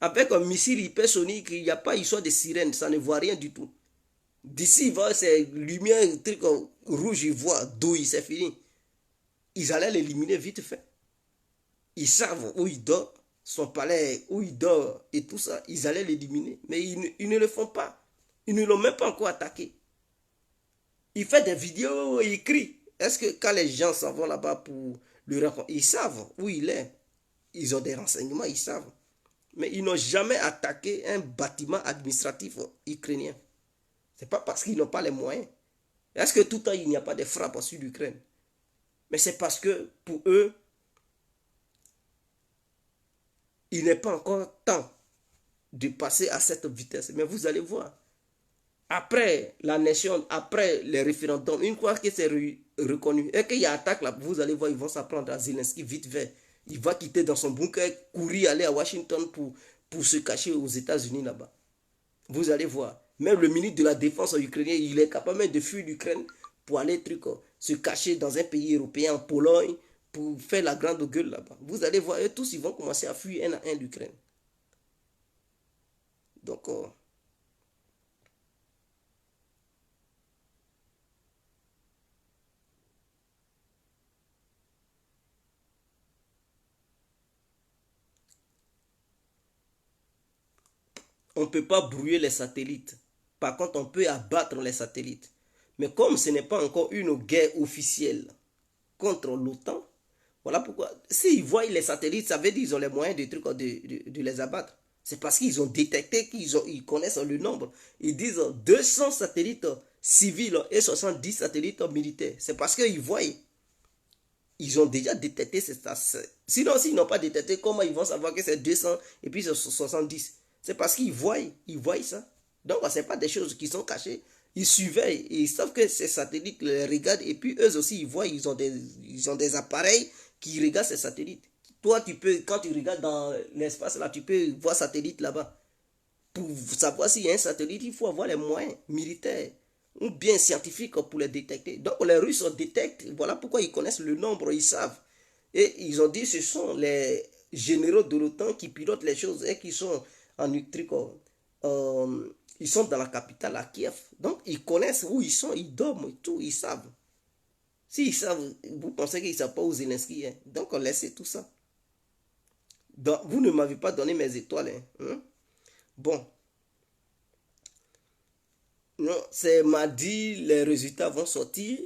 Avec un missile hypersonique, il n'y a pas histoire de sirène, ça ne voit rien du tout. D'ici, il voit ces lumières, trucs rouges, ils voient, douille, c'est fini. Ils allaient l'éliminer vite fait. Ils savent où il dort, son palais, où il dort et tout ça. Ils allaient l'éliminer. Mais ils ne le font pas. Ils ne l'ont même pas encore attaqué. Il fait des vidéos, il crie. Est-ce que quand les gens s'en vont là-bas pour le rencontrer, ils savent où il est. Ils ont des renseignements, ils savent. Mais ils n'ont jamais attaqué un bâtiment administratif ukrainien. Ce n'est pas parce qu'ils n'ont pas les moyens. Est-ce que tout le temps il n'y a pas de frappes sur l'Ukraine? Mais c'est parce que pour eux, il n'est pas encore temps de passer à cette vitesse. Mais vous allez voir. Après la nation, après les référendums, une fois que c'est reconnu et qu'il y a attaque là, vous allez voir, ils vont s'apprendre à Zelensky vite fait. Il va quitter dans son bunker, courir, aller à Washington pour se cacher aux États-Unis là-bas. Vous allez voir. Même le ministre de la Défense ukrainien, il est capable de fuir l'Ukraine pour aller se cacher dans un pays européen, en Pologne, pour faire la grande gueule là-bas. Vous allez voir, eux tous, ils vont commencer à fuir un à un l'Ukraine. Donc, on ne peut pas brouiller les satellites. Par contre, on peut abattre les satellites. Mais comme ce n'est pas encore une guerre officielle contre l'OTAN, voilà pourquoi. S'ils voient les satellites, ça veut dire qu'ils ont les moyens de les abattre. C'est parce qu'ils ont détecté, ils connaissent le nombre. Ils disent 200 satellites civils et 70 satellites militaires. C'est parce qu'ils voient. Ils ont déjà détecté ces satellites. Sinon, s'ils n'ont pas détecté, comment ils vont savoir que c'est 200 et puis c'est 70? C'est parce qu'ils voient ça. Donc, ce n'est pas des choses qui sont cachées. Ils surveillent, ils savent que ces satellites les regardent et puis eux aussi, ils voient, ils ont des appareils qui regardent ces satellites. Toi, tu peux, quand tu regardes dans l'espace, là, tu peux voir satellite là-bas. Pour savoir s'il y a un satellite, il faut avoir les moyens militaires ou bien scientifiques pour les détecter. Donc, les Russes détectent, voilà pourquoi ils connaissent le nombre, ils savent. Et ils ont dit ce sont les généraux de l'OTAN qui pilotent les choses et qui sont en ils sont dans la capitale à Kiev. Donc, ils connaissent où ils sont, ils dorment et tout, ils savent. S'ils savent, vous pensez qu'ils ne savent pas où Zelensky est. Donc, laissez tout ça. Donc, vous ne m'avez pas donné mes étoiles. Hein? Bon. Non, c'est mardi, les résultats vont sortir.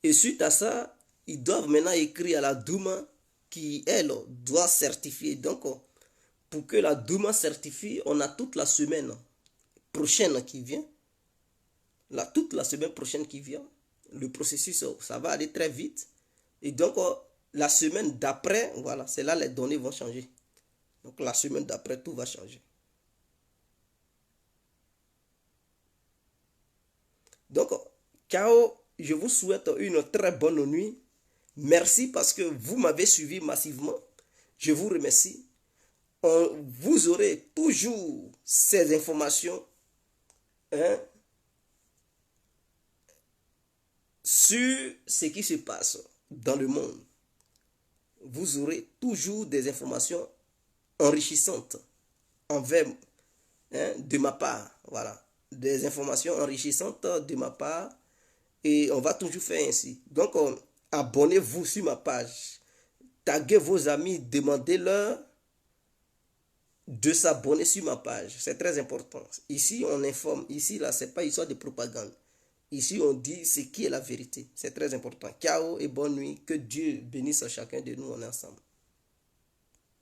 Et suite à ça, ils doivent maintenant écrire à la Douma qui, elle, doit certifier. Donc, pour que la Douma certifie, on a toute la semaine prochaine qui vient. Toute la semaine prochaine qui vient. Le processus, ça va aller très vite. Et donc, la semaine d'après, voilà, c'est là les données vont changer. Donc, la semaine d'après, tout va changer. Donc, ciao, je vous souhaite une très bonne nuit. Merci parce que vous m'avez suivi massivement. Je vous remercie. Vous aurez toujours ces informations hein, sur ce qui se passe dans le monde. Vous aurez toujours des informations enrichissantes envers de ma part. Voilà. Des informations enrichissantes de ma part. Et on va toujours faire ainsi. Donc, abonnez-vous sur ma page. Taguez vos amis, demandez-leur de s'abonner sur ma page. C'est très important. Ici, on informe. Ici, là, c'est pas histoire de propagande. Ici, on dit ce qui est la vérité. C'est très important. Ciao et bonne nuit. Que Dieu bénisse chacun de nous. On est ensemble.